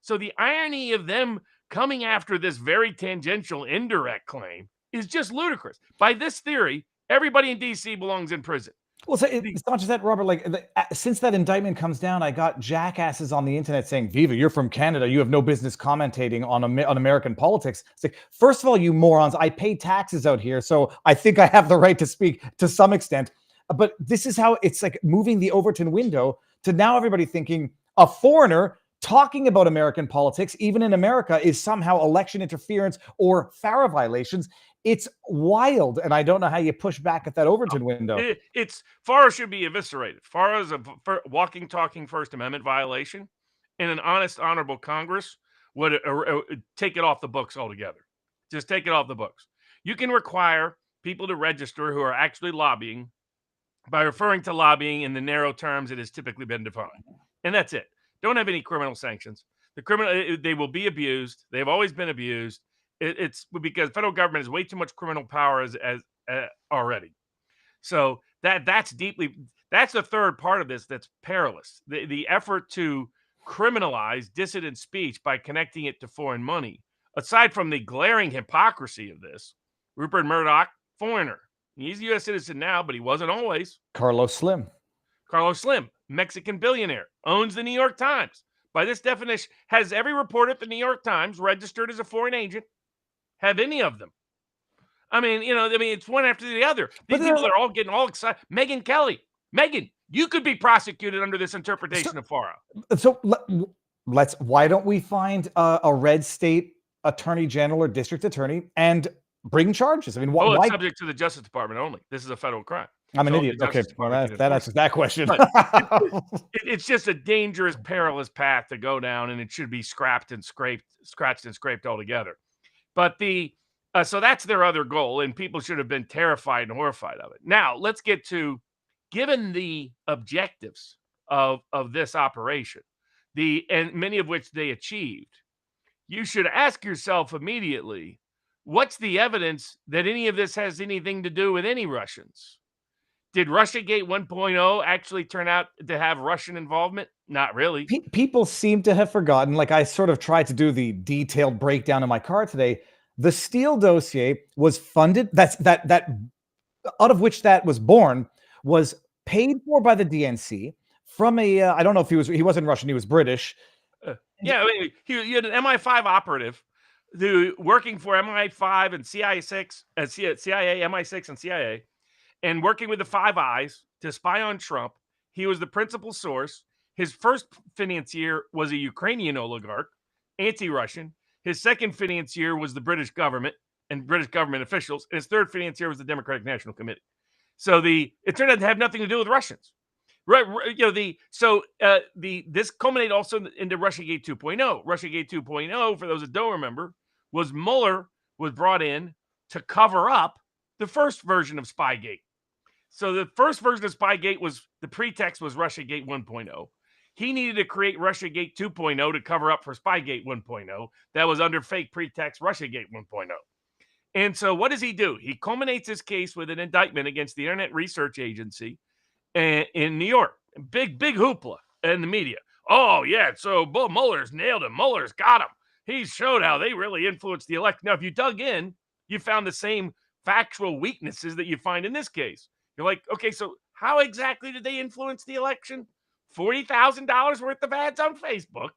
So the irony of them coming after this very tangential indirect claim is just ludicrous. By this theory, everybody in DC belongs in prison. Well, so it's not just that, Robert. Like, since that indictment comes down, I got jackasses on the internet saying, "Viva, you're from Canada. You have no business commentating on American politics." It's like, first of all, you morons, I pay taxes out here, so I think I have the right to speak to some extent. But this is how it's like moving the Overton window to now everybody thinking a foreigner talking about American politics, even in America, is somehow election interference or FARA violations. It's wild, and I don't know how you push back at that Overton window. It's FARA should be eviscerated. FARA is a walking, talking First Amendment violation, and an honest, honorable Congress would take it off the books altogether. Just take it off the books. You can require people to register who are actually lobbying by referring to lobbying in the narrow terms it has typically been defined, and that's it. Don't have any criminal sanctions. They will be abused. They've always been abused. It's because federal government has way too much criminal power as already. So that's the third part of this that's perilous. The effort to criminalize dissident speech by connecting it to foreign money. Aside from the glaring hypocrisy of this, Rupert Murdoch, foreigner. He's a U.S. citizen now, but he wasn't always. Carlos Slim, Mexican billionaire, owns the New York Times. By this definition, has every reporter at the New York Times registered as a foreign agent? Have any of them? I mean, it's one after the other. These people are all getting all excited. Megyn Kelly. Megyn, you could be prosecuted under this interpretation of FARA. So why don't we find a red state attorney general or district attorney and bring charges? I mean, why? It's subject to the Justice Department only. This is a federal crime. I'm an idiot. Okay, well, that answers that question. It's just a dangerous, perilous path to go down, and it should be scratched and scraped altogether. But so that's their other goal, and people should have been terrified and horrified of it. Now, let's get to, given the objectives of this operation, and many of which they achieved, you should ask yourself immediately, what's the evidence that any of this has anything to do with any Russians? Did RussiaGate 1.0 actually turn out to have Russian involvement? Not really. People seem to have forgotten. Like, I sort of tried to do the detailed breakdown in my car today. The Steele dossier was funded. That out of which that was born was paid for by the DNC from a. I don't know if he wasn't Russian. He was British. Yeah, I mean, he had an MI5 operative who working for MI5 and CIA, MI6 and CIA. And working with the Five Eyes to spy on Trump. He was the principal source. His first financier was a Ukrainian oligarch, anti-Russian. His second financier was the British government and British government officials. And his third financier was the Democratic National Committee. So it turned out to have nothing to do with Russians. Right? This culminated also into RussiaGate 2.0. RussiaGate 2.0, for those that don't remember, was Mueller was brought in to cover up the first version of Spygate. So the first version of Spygate the pretext was RussiaGate 1.0. He needed to create RussiaGate 2.0 to cover up for Spygate 1.0. That was under fake pretext RussiaGate 1.0. And so what does he do? He culminates his case with an indictment against the Internet Research Agency in New York. Big hoopla in the media. Oh, yeah, so Mueller's nailed him. Mueller's got him. He showed how they really influenced the election. Now, if you dug in, you found the same factual weaknesses that you find in this case. You're like, okay, so how exactly did they influence the election? $40,000 worth of ads on Facebook,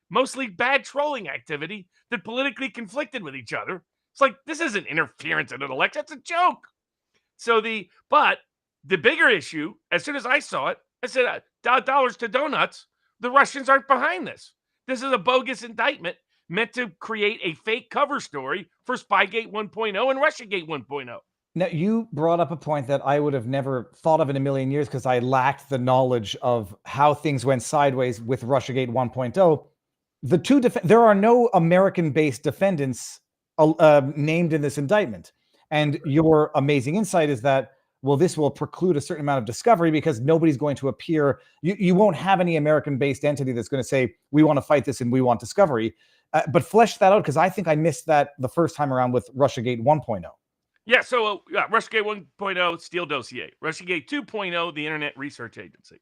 mostly bad trolling activity that politically conflicted with each other. It's like, this isn't interference in an election. It's a joke. But the bigger issue, as soon as I saw it, I said, dollars to donuts, the Russians aren't behind this. This is a bogus indictment meant to create a fake cover story for Spygate 1.0 and RussiaGate 1.0. Now, you brought up a point that I would have never thought of in a million years because I lacked the knowledge of how things went sideways with RussiaGate 1.0. There are no American-based defendants named in this indictment. And your amazing insight is that, well, this will preclude a certain amount of discovery because nobody's going to appear. You won't have any American-based entity that's going to say, we want to fight this and we want discovery. But flesh that out, because I think I missed that the first time around with RussiaGate 1.0. Yeah, so RussiaGate 1.0, Steele dossier. RussiaGate 2.0, the Internet Research Agency.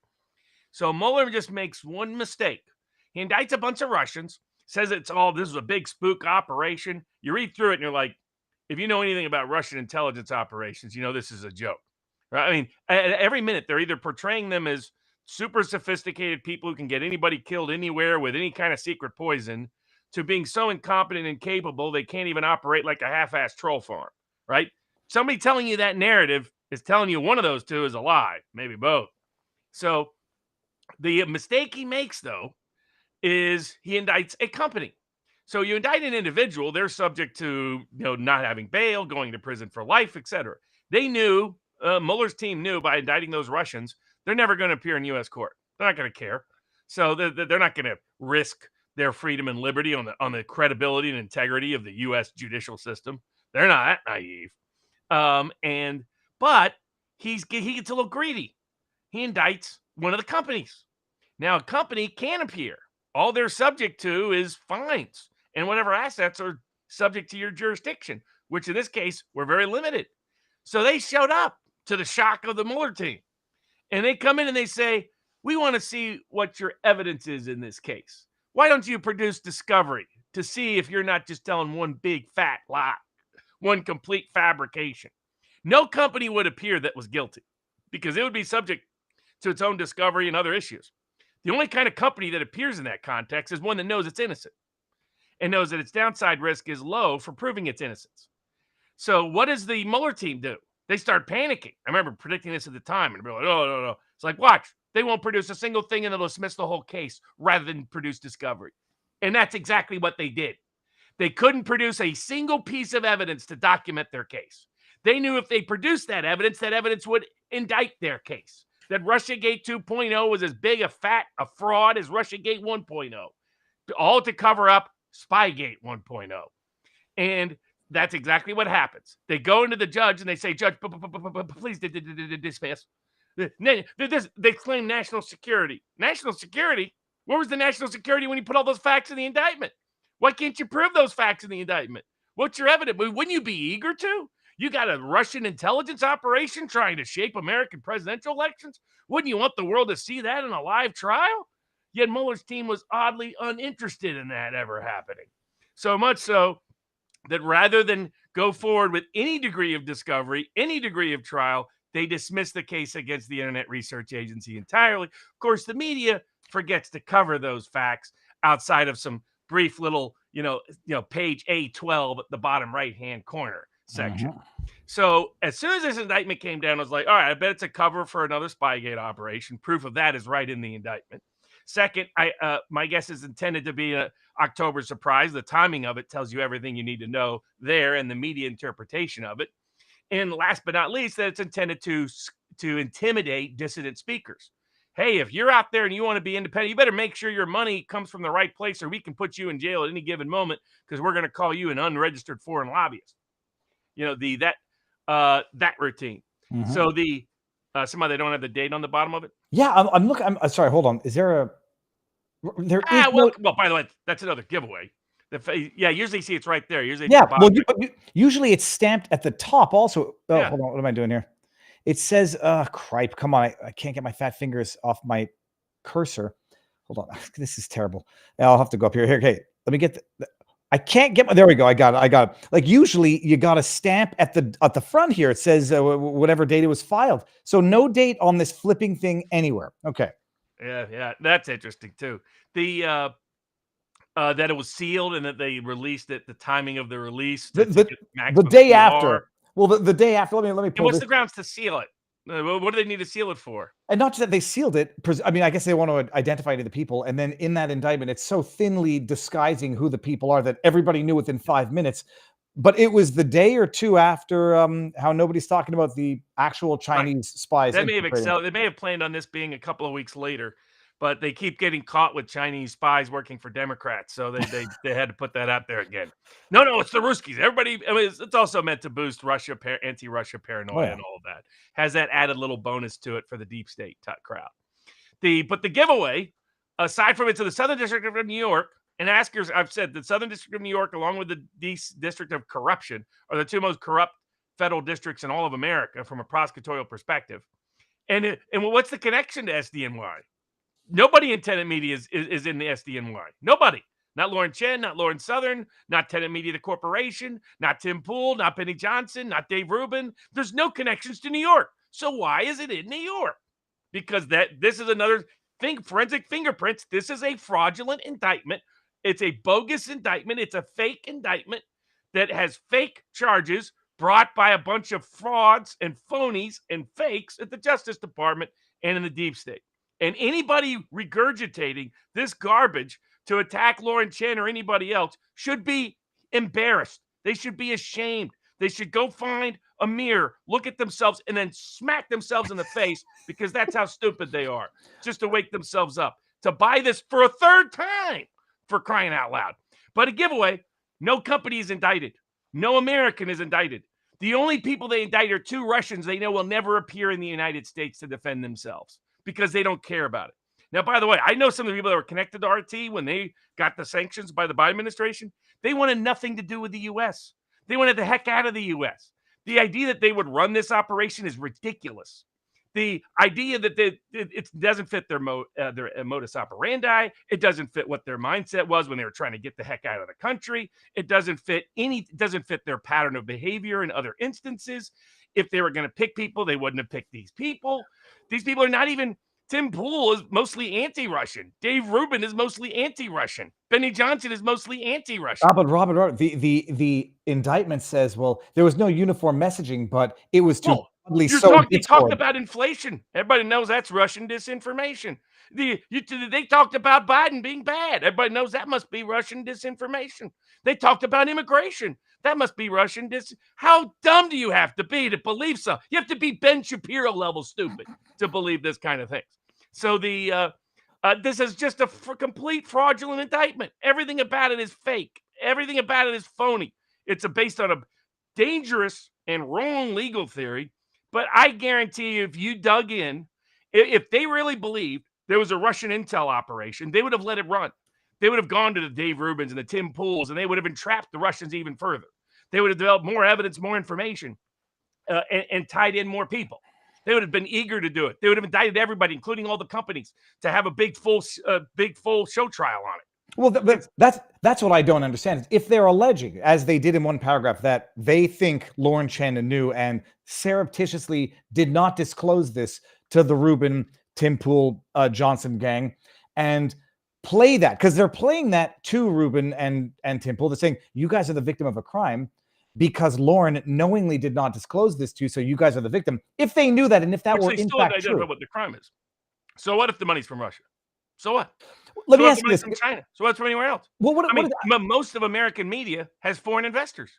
So Mueller just makes one mistake. He indicts a bunch of Russians, says this is a big spook operation. You read through it and you're like, if you know anything about Russian intelligence operations, you know this is a joke. Right? I mean, at every minute they're either portraying them as super sophisticated people who can get anybody killed anywhere with any kind of secret poison, to being so incompetent and incapable they can't even operate like a half-assed troll farm, right? Somebody telling you that narrative is telling you one of those two is a lie, maybe both. So the mistake he makes, though, is he indicts a company. So you indict an individual, they're subject to not having bail, going to prison for life, etc. They knew, Mueller's team knew, by indicting those Russians, they're never going to appear in U.S. court. They're not going to care. So they're not going to risk their freedom and liberty on the credibility and integrity of the U.S. judicial system. They're not that naive. But he gets a little greedy. He indicts one of the companies. Now, a company can appear. All they're subject to is fines and whatever assets are subject to your jurisdiction, which in this case were very limited. So they showed up, to the shock of the Mueller team. And they come in and they say, we want to see what your evidence is in this case. Why don't you produce discovery to see if you're not just telling one big fat lie, one complete fabrication? No company would appear that was guilty because it would be subject to its own discovery and other issues. The only kind of company that appears in that context is one that knows it's innocent and knows that its downside risk is low for proving its innocence. So what does the Mueller team do? They start panicking. I remember predicting this at the time, and they're like, oh, no. It's like, watch. They won't produce a single thing, and they'll dismiss the whole case rather than produce discovery. And that's exactly what they did. They couldn't produce a single piece of evidence to document their case. They knew if they produced that evidence would indict their case. That RussiaGate 2.0 was as big a fraud as RussiaGate 1.0. All to cover up Spygate 1.0. And that's exactly what happens. They go into the judge and they say, Judge, please dismiss. They claim national security. National security? Where was the national security when you put all those facts in the indictment? Why can't you prove those facts in the indictment? What's your evidence? Wouldn't you be eager to? You got a Russian intelligence operation trying to shape American presidential elections? Wouldn't you want the world to see that in a live trial? Yet Mueller's team was oddly uninterested in that ever happening. So much so that rather than go forward with any degree of discovery, any degree of trial, they dismiss the case against the Internet Research Agency entirely. Of course, the media forgets to cover those facts outside of some brief little, page A12 at the bottom right-hand corner section. So as soon as this indictment came down, I was like, all right, I bet it's a cover for another Spygate operation. Proof of that is right in the indictment. Second, my guess is intended to be an October surprise. The timing of it tells you everything you need to know there and the media interpretation of it. And last but not least, that it's intended to intimidate dissident speakers. Hey, if you're out there and you want to be independent, you better make sure your money comes from the right place or we can put you in jail at any given moment because we're going to call you an unregistered foreign lobbyist. That routine. So somehow they don't have the date on the bottom of it. Yeah, I'm looking. I'm sorry. Hold on. Is there a? There is well, by the way, that's another giveaway. Usually see it's right there. Usually, usually it's stamped at the top. Also, hold on. What am I doing here? It says, "Cripe." Come on, I can't get my fat fingers off my cursor. Hold on. This is terrible. I'll have to go up here. Here, okay. Let me get I can't get there we go. I got it. Like usually you got a stamp at the front here. It says whatever date it was filed. So no date on this flipping thing anywhere. Okay. Yeah. That's interesting too. The that it was sealed and that they released it, the timing of the release. The day after. Well, the day after. Let me pull what's the grounds to seal it? What do they need to seal it for? And not just that they sealed it. I mean, I guess they want to identify the people. And then in that indictment, it's so thinly disguising who the people are that everybody knew within 5 minutes. But it was the day or two after how nobody's talking about the actual Chinese spies. They may have planned on this being a couple of weeks later, but they keep getting caught with Chinese spies working for Democrats. So they had to put that out there again. No, it's the Ruskies. Everybody, I mean, it's also meant to boost anti-Russia paranoia and all of that. Has that added little bonus to it for the deep state crowd. But the giveaway, aside from it to the Southern District of New York, and askers, I've said the Southern District of New York, along with the District of Corruption, are the two most corrupt federal districts in all of America from a prosecutorial perspective. And what's the connection to SDNY? Nobody in tenant media is in the SDNY. Nobody. Not Lauren Chen, not Lauren Southern, not Tenet Media, the corporation, not Tim Pool, not Benny Johnson, not Dave Rubin. There's no connections to New York. So why is it in New York? Because this is another thing, forensic fingerprints. This is a fraudulent indictment. It's a bogus indictment. It's a fake indictment that has fake charges brought by a bunch of frauds and phonies and fakes at the Justice Department and in the deep state. And anybody regurgitating this garbage to attack Lauren Chen or anybody else should be embarrassed. They should be ashamed. They should go find a mirror, look at themselves, and then smack themselves in the face, because that's how stupid they are, just to wake themselves up, to buy this for a third time, for crying out loud. But a giveaway, no company is indicted. No American is indicted. The only people they indict are 2 Russians they know will never appear in the United States to defend themselves, because they don't care about it. Now, by the way, I know some of the people that were connected to RT when they got the sanctions by the Biden administration. They wanted nothing to do with the U.S. They wanted the heck out of the U.S. The idea that they would run this operation is ridiculous. The idea that it doesn't fit their modus operandi. It doesn't fit what their mindset was when they were trying to get the heck out of the country. It doesn't fit their pattern of behavior in other instances. If they were going to pick people, they wouldn't have picked these people. These people are not even. Tim Pool is mostly anti-Russian. Dave Rubin is mostly anti-Russian. Benny Johnson is mostly anti-Russian. But Robert, the indictment says, well, there was no uniform messaging, but it was too you talked about inflation. Everybody knows that's Russian disinformation. They talked about Biden being bad. Everybody knows that must be Russian disinformation. They talked about immigration. That must be Russian How dumb do you have to be to believe so? You have to be Ben Shapiro level stupid to believe this kind of thing. So this is just a complete fraudulent indictment. Everything about it is fake. Everything about it is phony. It's based on a dangerous and wrong legal theory. But I guarantee you, if you dug in, if they really believed there was a Russian intel operation, they would have let it run. They would have gone to the Dave Rubins and the Tim Pools, and they would have entrapped the Russians even further. They would have developed more evidence, more information, and tied in more people. They would have been eager to do it. They would have indicted everybody, including all the companies, to have a big full show trial on it. Well, that's what I don't understand. If they're alleging, as they did in one paragraph, that they think Lauren Chen knew and surreptitiously did not disclose this to the Rubin, Tim Pool, Johnson gang, and play that, because they're playing that to Rubin and Tim Pool. They're saying, you guys are the victim of a crime because Lauren knowingly did not disclose this to you, so you guys are the victim. If they knew that, and if that were in fact true, what the crime is. So what if the money's from Russia? So what? Let me ask you this: from China. So what's from anywhere else? Well, most of American media has foreign investors.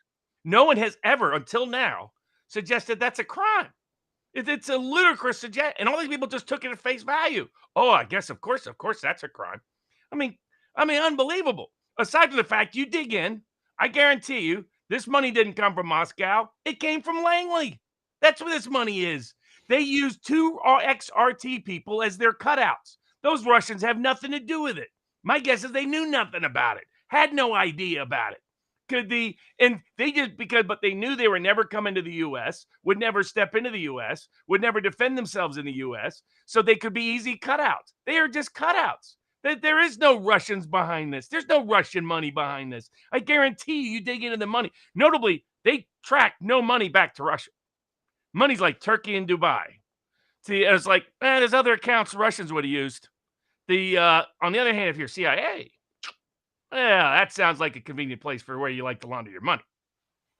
No one has ever, until now, suggested that's a crime. It's a ludicrous suggestion, and all these people just took it at face value. Oh, I guess of course, that's a crime. I mean, unbelievable. Aside from the fact you dig in, I guarantee you, this money didn't come from Moscow. It came from Langley. That's where this money is. They used 2 ex-RT people as their cutouts. Those Russians have nothing to do with it. My guess is they knew nothing about it, had no idea about it. But they knew they were never coming to the U.S., would never step into the U.S., would never defend themselves in the U.S., so they could be easy cutouts. They are just cutouts. There is no Russians behind this. There's no Russian money behind this. I guarantee you dig into the money. Notably, they track no money back to Russia. Money's like Turkey and Dubai. See, it's like, there's other accounts Russians would have used. On the other hand, if you're CIA, that sounds like a convenient place for where you like to launder your money.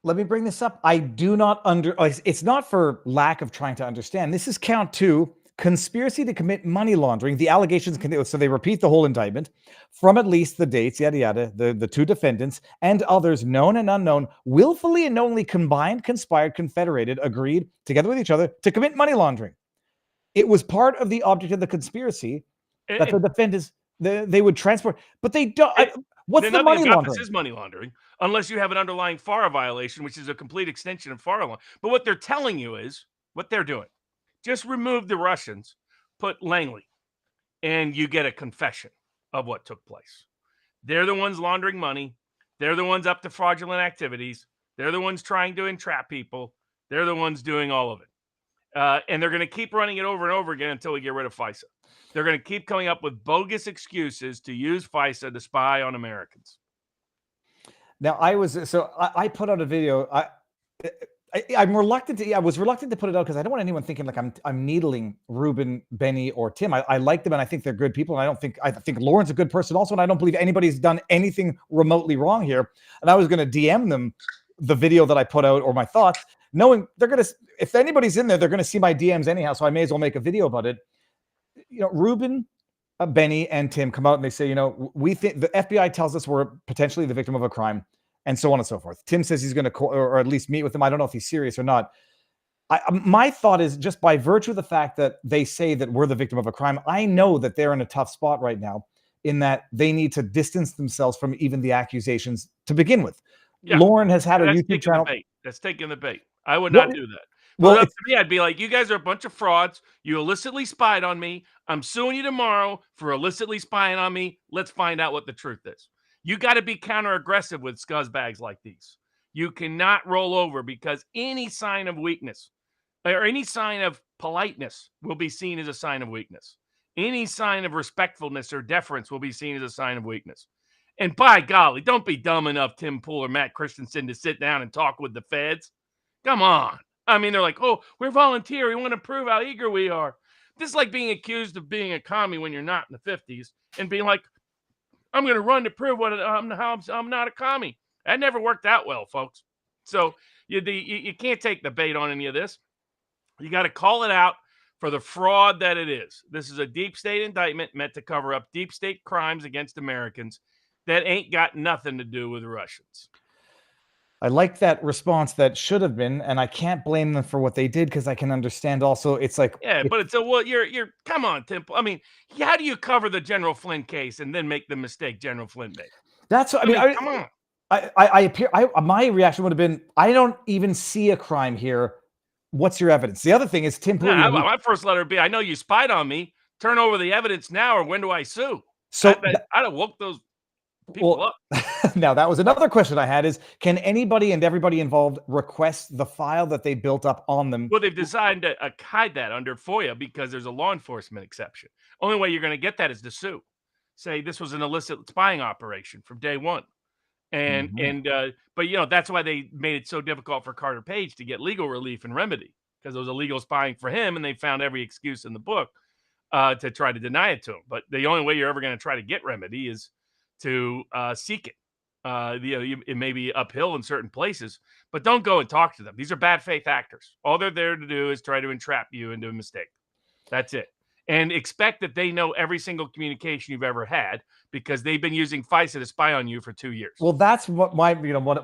Let me bring this up. I do not it's not for lack of trying to understand. This is count 2. Conspiracy to commit money laundering. The allegations, so they repeat the whole indictment from at least the dates, yada, yada, the 2 defendants and others known and unknown, willfully and knowingly combined, conspired, confederated, agreed together with each other to commit money laundering. It was part of the object of the conspiracy that the defendants, they would transport, but they don't. What's the money laundering? This is money laundering, unless you have an underlying FARA violation, which is a complete extension of FARA law. But what they're telling you is what they're doing. Just remove the Russians, put Langley, and you get a confession of what took place. They're the ones laundering money. They're the ones up to fraudulent activities. They're the ones trying to entrap people. They're the ones doing all of it. And they're going to keep running it over and over again until we get rid of FISA. They're going to keep coming up with bogus excuses to use FISA to spy on Americans. Now, I put out a video. I'm reluctant to. I was reluctant to put it out because I don't want anyone thinking like I'm needling Ruben, Benny, or Tim. I like them and I think they're good people. And I think Lauren's a good person also. And I don't believe anybody's done anything remotely wrong here. And I was going to DM them the video that I put out or my thoughts, knowing if anybody's in there, they're going to see my DMs anyhow. So I may as well make a video about it. Ruben, Benny, and Tim come out and they say, we think the FBI tells us we're potentially the victim of a crime, and so on and so forth. Tim says he's going to or at least meet with them. I don't know if he's serious or not. My thought is just by virtue of the fact that they say that we're the victim of a crime, I know that they're in a tough spot right now in that they need to distance themselves from even the accusations to begin with. Yeah. Lauren has had a YouTube channel. That's taking the bait. I would not do that. Well, up to me, I'd be like, you guys are a bunch of frauds. You illicitly spied on me. I'm suing you tomorrow for illicitly spying on me. Let's find out what the truth is. You got to be counter-aggressive with scuzzbags like these. You cannot roll over because any sign of weakness or any sign of politeness will be seen as a sign of weakness. Any sign of respectfulness or deference will be seen as a sign of weakness. And by golly, don't be dumb enough, Tim Pool or Matt Christensen, to sit down and talk with the feds. Come on. I mean, they're like, oh, we're volunteer. We want to prove how eager we are. This is like being accused of being a commie when you're not in the 50s and being like, I'm going to run to prove I'm not a commie. That never worked out well, folks. So you can't take the bait on any of this. You got to call it out for the fraud that it is. This is a deep state indictment meant to cover up deep state crimes against Americans that ain't got nothing to do with Russians. I like that response that should have been, and I can't blame them for what they did because I can understand also it's like but you're come on, Tim. I mean, how do you cover the General Flynn case and then make the mistake General Flynn made? That's what I mean. Come on. My reaction would have been, I don't even see a crime here. What's your evidence? The other thing is Tim. My first letter would be, I know you spied on me. Turn over the evidence now, or when do I sue? So I'd have woke those people up. Now, that was another question I had is, can anybody and everybody involved request the file that they built up on them? Well, they've designed to hide that under FOIA because there's a law enforcement exception. Only way you're going to get that is to sue. Say this was an illicit spying operation from day one. But that's why they made it so difficult for Carter Page to get legal relief and remedy, because it was illegal spying for him, and they found every excuse in the book to try to deny it to him. But the only way you're ever going to try to get remedy is to seek it. It may be uphill in certain places, but don't go and talk to them. These are bad faith actors. All they're there to do is try to entrap you into a mistake. That's it. And expect that they know every single communication you've ever had, because they've been using FISA to spy on you for 2 years. Well, that's what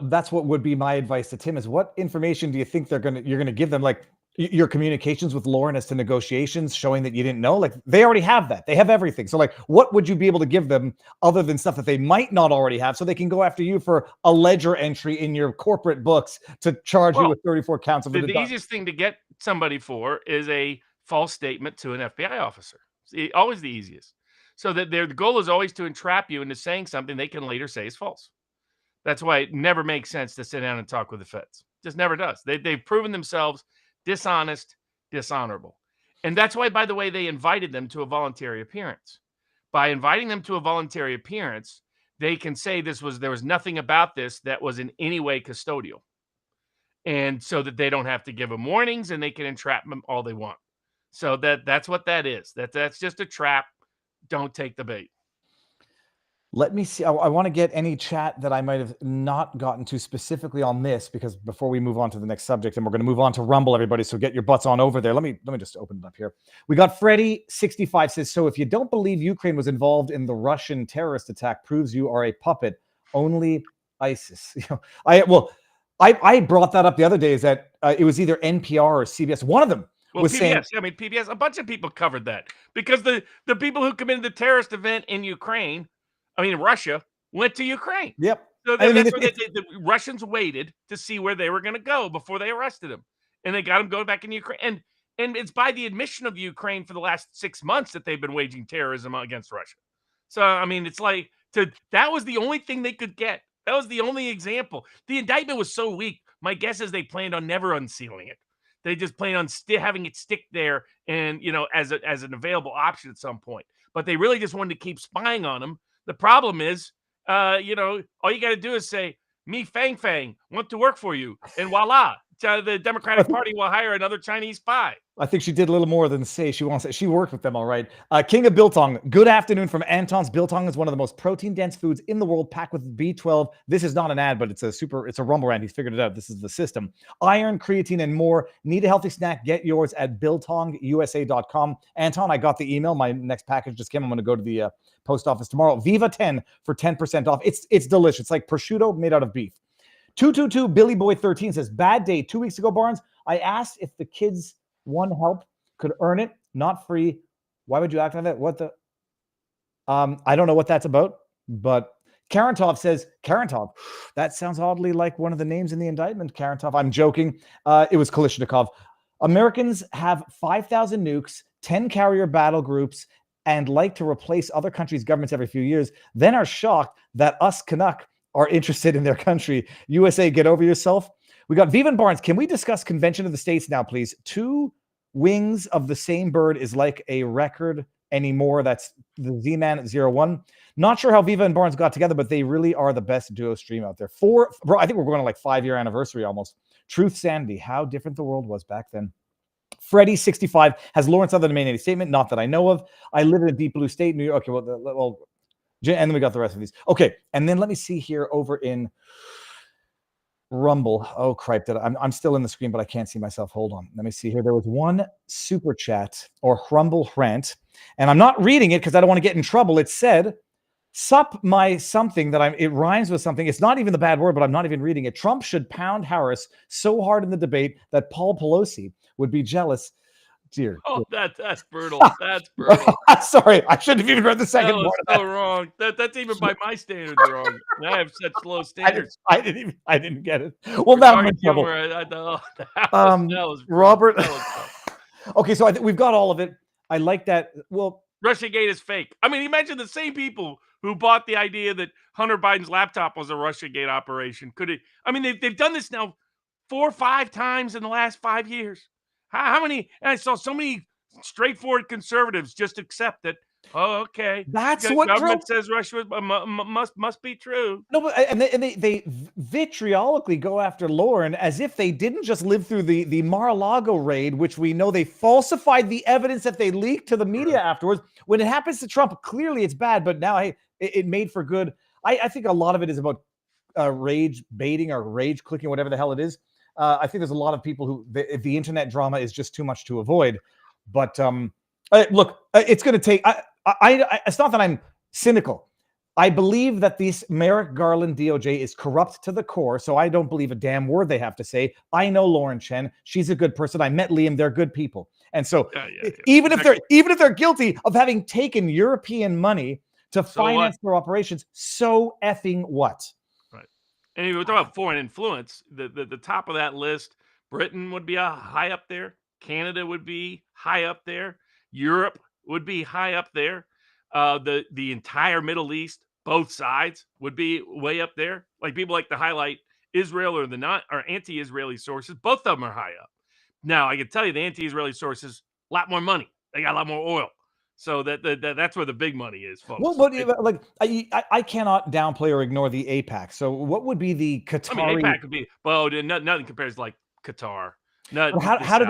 that's what would be my advice to Tim is, what information do you think you're going to give them? Like your communications with Lauren as to negotiations showing that you didn't know, like they already have that. They have everything. So like, what would you be able to give them other than stuff that they might not already have, so they can go after you for a ledger entry in your corporate books to charge you with 34 counts of the easiest thing to get somebody for is a false statement to an FBI officer. It's always the easiest. So that the goal is always to entrap you into saying something they can later say is false. That's why it never makes sense to sit down and talk with the feds. It just never does. They've proven themselves dishonest, dishonorable. And that's why, by the way, they invited them to a voluntary appearance. By inviting them to a voluntary appearance, they can say there was nothing about this that was in any way custodial. And so that they don't have to give them warnings, and they can entrap them all they want. So that's what that is. That's just a trap. Don't take the bait. Let me see. I want to get any chat that I might have not gotten to specifically on this, because before we move on to the next subject, and we're going to move on to Rumble, everybody. So get your butts on over there. Let me just open it up here. We got Freddy65 says, so if you don't believe Ukraine was involved in the Russian terrorist attack, proves you are a puppet. Only ISIS. I brought that up the other day, is that it was either NPR or CBS. One of them. Well, PBS, a bunch of people covered that, because the people who committed the terrorist event in Russia, went to Ukraine. Yep. So the Russians waited to see where they were going to go before they arrested him, and they got him going back in Ukraine. And it's by the admission of Ukraine for the last 6 months that they've been waging terrorism against Russia. So, it's like that was the only thing they could get. That was the only example. The indictment was so weak. My guess is they planned on never unsealing it. They just plan on having it stick there and, as an available option at some point. But they really just wanted to keep spying on him. The problem is, all you got to do is say, me, Fang Fang, want to work for you. And voila, the Democratic Party will hire another Chinese spy. I think she did a little more than say she wants it. She worked with them, all right. King of Biltong, good afternoon from Anton's. Biltong is one of the most protein-dense foods in the world, packed with B12. This is not an ad, but it's a rumble rant. He's figured it out. This is the system. Iron, creatine, and more. Need a healthy snack? Get yours at biltongusa.com. Anton, I got the email. My next package just came. I'm going to go to the post office tomorrow. Viva 10 for 10% off. It's delicious. It's like prosciutto made out of beef. 222 Billy Boy 13 says, bad day 2 weeks ago, Barnes. I asked if the kids one help could earn it, not free. Why would you act on that? What the? I don't know what that's about, but Karantov says, Karantov, that sounds oddly like one of the names in the indictment. Karantov, I'm joking. It was Kalishnikov. Americans have 5,000 nukes, 10 carrier battle groups, and like to replace other countries' governments every few years, then are shocked that us Canuck are interested in their country. USA, get over yourself. We got Viva and Barnes. Can we discuss Convention of the States now, please? Two wings of the same bird is like a record anymore. That's the Z-Man 01. Not sure how Viva and Barnes got together, but they really are the best duo stream out there. I think we're going to like 5-year anniversary almost. Truth, sanity, how different the world was back then. Freddie 65 has Lawrence other than made any statement, not that I know of. I live in a deep blue state, New York. Okay, well, and then we got the rest of these. Okay, and then let me see here over in Rumble. Oh, cripe. I'm still in the screen, but I can't see myself. Hold on. Let me see here. There was one super chat or Rumble rant, and I'm not reading it because I don't want to get in trouble. It said, sup my something it rhymes with something. It's not even the bad word, but I'm not even reading it. Trump should pound Harris so hard in the debate that Paul Pelosi would be jealous. Dear. Oh, that's brutal. That's brutal. Sorry, I shouldn't have even read the second one. So wrong. That's even by my standards wrong. I have such low standards. I didn't get it. Well, now I'm in trouble. Robert. Okay, so I think we've got all of it. I like that. Well, RussiaGate is fake. I mean, imagine the same people who bought the idea that Hunter Biden's laptop was a RussiaGate operation. Could it? I mean, they've done this now 4 or 5 times in the last 5 years. How many? And I saw so many straightforward conservatives just accept that. Oh, okay. That's the what government says Russia must be true. No, but they vitriolically go after Lauren as if they didn't just live through the Mar-a-Lago raid, which we know they falsified the evidence that they leaked to the media afterwards. When it happens to Trump, clearly it's bad, but now hey, it made for good. I think a lot of it is about rage baiting or rage clicking, whatever the hell it is. I think there's a lot of people who the internet drama is just too much to avoid. But look, it's going to take. It's not that I'm cynical. I believe that this Merrick Garland DOJ is corrupt to the core, so I don't believe a damn word they have to say. I know Lauren Chen; she's a good person. I met Liam; they're good people. And so, even if they're guilty of having taken European money to finance their operations, so effing what? And if we talk about foreign influence, the top of that list, Britain would be high up there. Canada would be high up there. Europe would be high up there. The entire Middle East, both sides, would be way up there. Like people like to highlight Israel or anti-Israeli sources. Both of them are high up. Now, I can tell you the anti-Israeli sources, a lot more money. They got a lot more oil. So that's where the big money is, folks. Well, but like I cannot downplay or ignore the APAC. So what would be the Qatari? I mean, APAC would be nothing compares to like Qatar. How do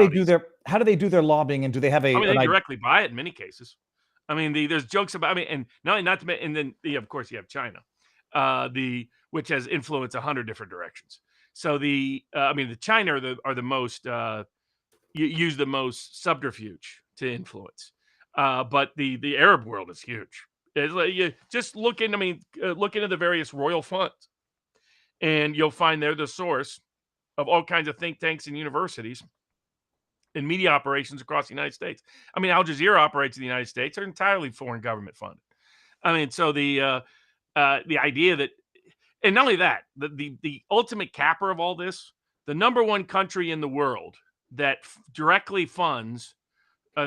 they do their lobbying, and do they have a? I mean, they directly buy it in many cases. I mean, there's jokes about. I mean, and not to mention, and then of course you have China, which has influence 100 different directions. So the China are the most use the most subterfuge to influence. But the Arab world is huge. It's like you just look into the various royal funds, and you'll find they're the source of all kinds of think tanks and universities and media operations across the United States. I mean, Al Jazeera operates in the United States; they're entirely foreign government funded. I mean, so the idea that, and not only that, the ultimate capper of all this, the number one country in the world that directly funds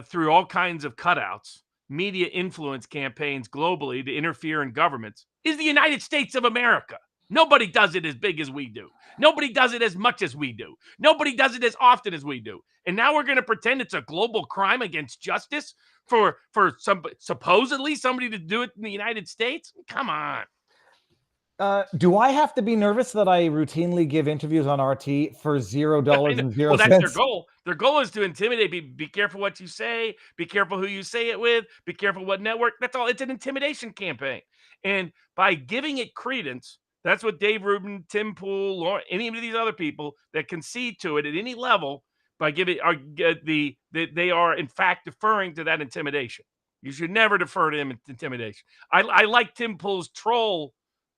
through all kinds of cutouts, media influence campaigns globally to interfere in governments is the United States of America. Nobody does it as big as we do. Nobody does it as much as we do. Nobody does it as often as we do. And now we're going to pretend it's a global crime against justice for supposedly somebody to do it in the United States? Come on. Do I have to be nervous that I routinely give interviews on RT for $0 and 0 Well, that's cents? their goal. Their goal is to intimidate people. Be careful what you say. Be careful who you say it with. Be careful what network. That's all. It's an intimidation campaign. And by giving it credence, that's what Dave Rubin, Tim Pool, or any of these other people that concede to it at any level, by giving they are in fact deferring to that intimidation. You should never defer to intimidation. I like Tim Pool's troll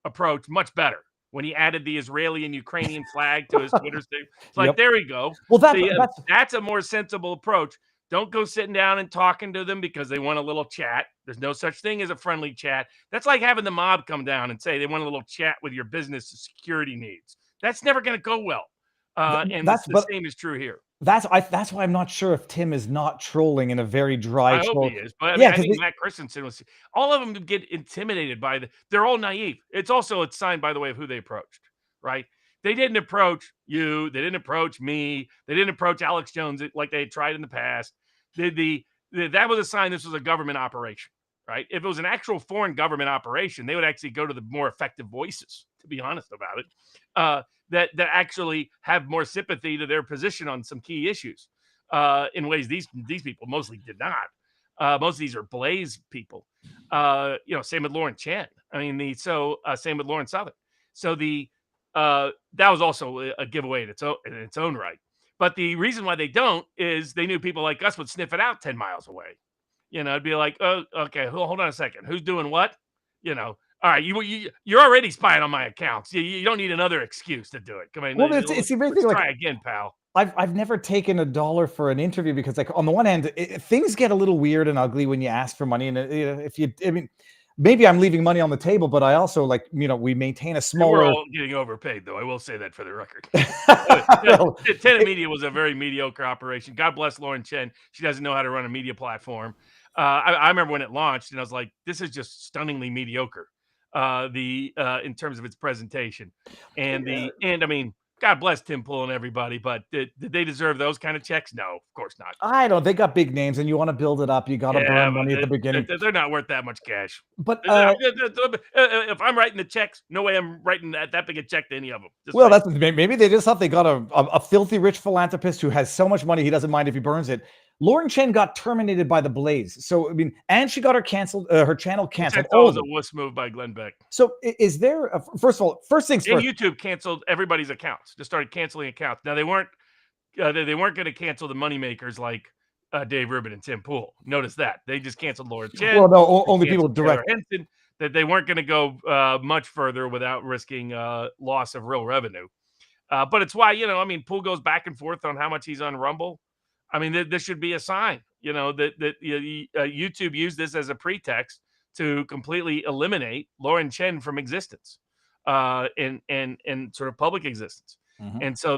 approach much better when he added the Israeli and Ukrainian flag to his Twitter thing. It's like, there we go. Well, that's a more sensible approach. Don't go sitting down and talking to them because they want a little chat. There's no such thing as a friendly chat. That's like having the mob come down and say they want a little chat with your business security needs. That's never going to go well. And the same is true here. That's why I'm not sure if Tim is not trolling in a very dry. I hope he is, but I think Matt Christensen was. All of them get intimidated by they're all naive. It's also a sign, by the way, of who they approached. Right? They didn't approach you. They didn't approach me. They didn't approach Alex Jones like they had tried in the past. That was a sign this was a government operation. Right? If it was an actual foreign government operation, they would actually go to the more effective voices. To be honest about it. That actually have more sympathy to their position on some key issues in ways these people mostly did not. Most of these are Blaze people. Same with Lauren Chen. I mean, same with Lauren Southern. So that was also a giveaway in its own right. But the reason why they don't is they knew people like us would sniff it out 10 miles away. It'd be like, oh, okay, hold on a second. Who's doing what? All right, you're already spying on my accounts. You don't need another excuse to do it. Come on, well, it's let's try again, pal. I've never taken $1 for an interview because, like, on the one hand, things get a little weird and ugly when you ask for money, and maybe I'm leaving money on the table, but I also we maintain a smaller. We're all getting overpaid, though. I will say that for the record. Tenet Media was a very mediocre operation. God bless Lauren Chen. She doesn't know how to run a media platform. I remember when it launched, and I was like, "This is just stunningly mediocre." In terms of its presentation, and I mean, God bless Tim Pool and everybody, but did they deserve those kind of checks? No, of course not. I don't. They got big names, and you want to build it up. You got to burn money at the beginning. They're not worth that much cash. But if I'm writing the checks, no way I'm writing that big a check to any of them. That's maybe they just thought they got a filthy rich philanthropist who has so much money he doesn't mind if he burns it. Lauren Chen got terminated by the Blaze. So, I mean, and she got her channel canceled. That was a wuss move by Glenn Beck. So is there, first things first. YouTube canceled everybody's accounts, just started canceling accounts. Now they weren't going to cancel the moneymakers like Dave Rubin and Tim Pool. Notice that. They just canceled Lauren Chen. Well, no, only people direct. Henson, that they weren't going to go much further without risking loss of real revenue. But it's why, Pool goes back and forth on how much he's on Rumble. I mean, this should be a sign, that YouTube used this as a pretext to completely eliminate Lauren Chen from existence, and sort of public existence. Mm-hmm. And so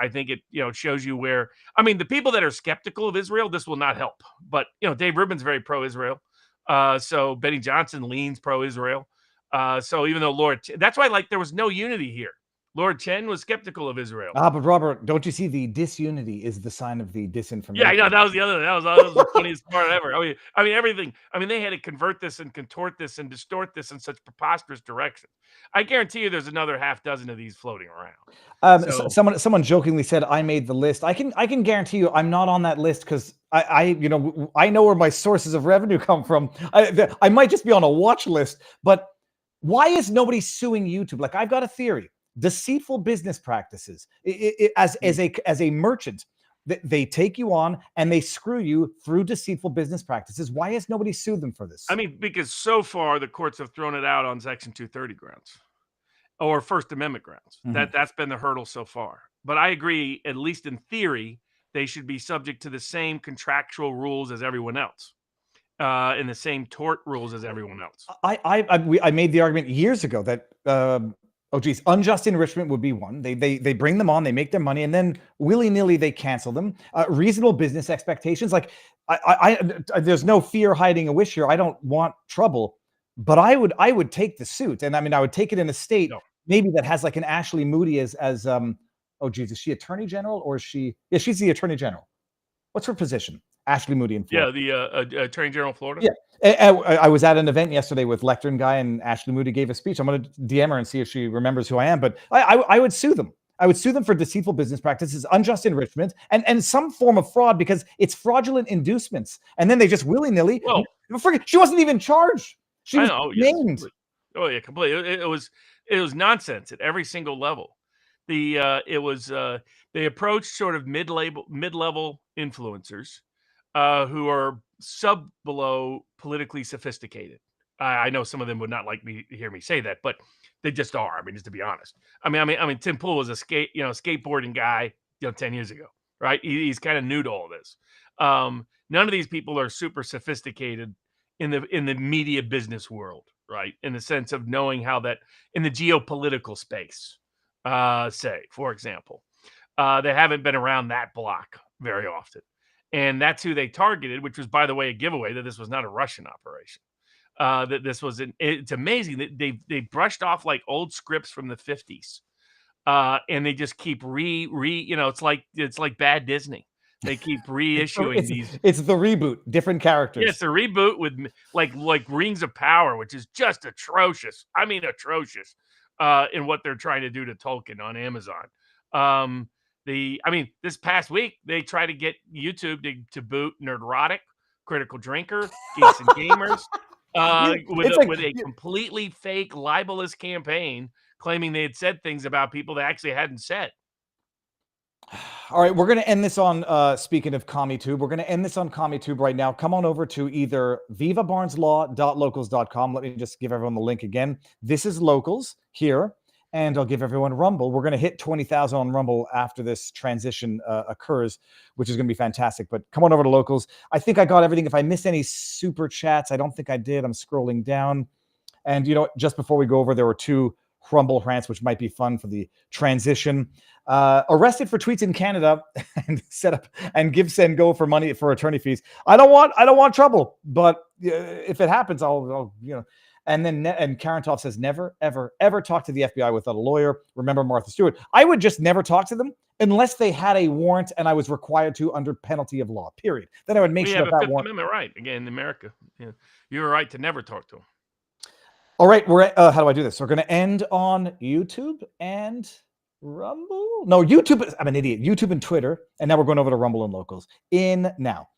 I think it shows you where, the people that are skeptical of Israel, this will not help. But Dave Rubin's very pro-Israel, so Benny Johnson leans pro-Israel. So even though that's why there was no unity here. Lord Chen was skeptical of Israel. But Robert, don't you see the disunity is the sign of the disinformation? Yeah, I know. That was the funniest part ever. I mean, everything. They had to convert this and contort this and distort this in such preposterous directions. I guarantee you there's another half dozen of these floating around. Someone jokingly said, I made the list. I can guarantee you I'm not on that list because I know where my sources of revenue come from. I might just be on a watch list, but why is nobody suing YouTube? Like, I've got a theory. Deceitful business practices. As a merchant, they take you on and they screw you through deceitful business practices. Why has nobody sued them for this? Because so far the courts have thrown it out on Section 230 grounds or First Amendment grounds. Mm-hmm. That's been the hurdle so far. But I agree, at least in theory, they should be subject to the same contractual rules as everyone else. And the same tort rules as everyone else. I made the argument years ago that unjust enrichment would be one. They bring them on, they make their money, and then willy-nilly they cancel them. Reasonable business expectations. Like there's no fear hiding a wish here. I don't want trouble, but I would take the suit, and I would take it in a state maybe that has like an Ashley Moody as oh geez, is she Attorney General or is she? Yeah, she's the Attorney General. What's her position? Ashley Moody in Florida. Yeah, the Attorney General of Florida. Yeah, I was at an event yesterday with Lectern Guy, and Ashley Moody gave a speech. I'm going to DM her and see if she remembers who I am. But I would sue them. I would sue them for deceitful business practices, unjust enrichment, and some form of fraud because it's fraudulent inducements. And then they just willy-nilly. Well, she wasn't even charged. She was named. Yes. Oh yeah, completely. It was nonsense at every single level. They approached sort of mid-level influencers who are below politically sophisticated. I know some of them would not like me to hear me say that, but they just are. I mean, just to be honest. I mean, Tim Pool was a skateboarding guy, 10 years ago, right? He's kind of new to all this. None of these people are super sophisticated in the media business world, right? In the sense of knowing how that in the geopolitical space, say, for example, they haven't been around that block very often. And that's who they targeted, which was, by the way, a giveaway that this was not a Russian operation. That this was it's amazing that they brushed off like old scripts from the 50s. And they just keep it's like bad Disney. They keep reissuing these. It's the reboot, different characters. Yeah, it's a reboot with like Rings of Power, which is just atrocious. I mean, atrocious in what they're trying to do to Tolkien on Amazon. This past week they tried to get YouTube to boot Nerdrotic, Critical Drinker, Geeks and Gamers, with a completely fake libelous campaign claiming they had said things about people they actually hadn't said. All right, we're going to end this on, speaking of CommieTube, we're going to end this on CommieTube right now. Come on over to either vivabarneslaw.locals.com. Let me just give everyone the link again. This is Locals here, and I'll give everyone Rumble. We're going to hit 20,000 on Rumble after this transition occurs, which is going to be fantastic. But come on over to Locals. I think I got everything. If I missed any super chats, I don't think I did. I'm scrolling down. And you know what? Just before we go over, there were 2 Rumble rants, which might be fun for the transition. Arrested for tweets in Canada and set up and give send go for money for attorney fees. I don't want trouble, but if it happens, I'll And then Karen Toff says never ever talk to the FBI without a lawyer. Remember Martha Stewart. I would just never talk to them unless they had a warrant and I was required to under penalty of law. Period. Then I would make sure that Fifth warrant. Amendment right again in America. Yeah. You have a right to never talk to them. All right, we're at, how do I do this? We're going to end on YouTube and Rumble. No, YouTube. I'm an idiot. YouTube and Twitter, and now we're going over to Rumble and Locals in now.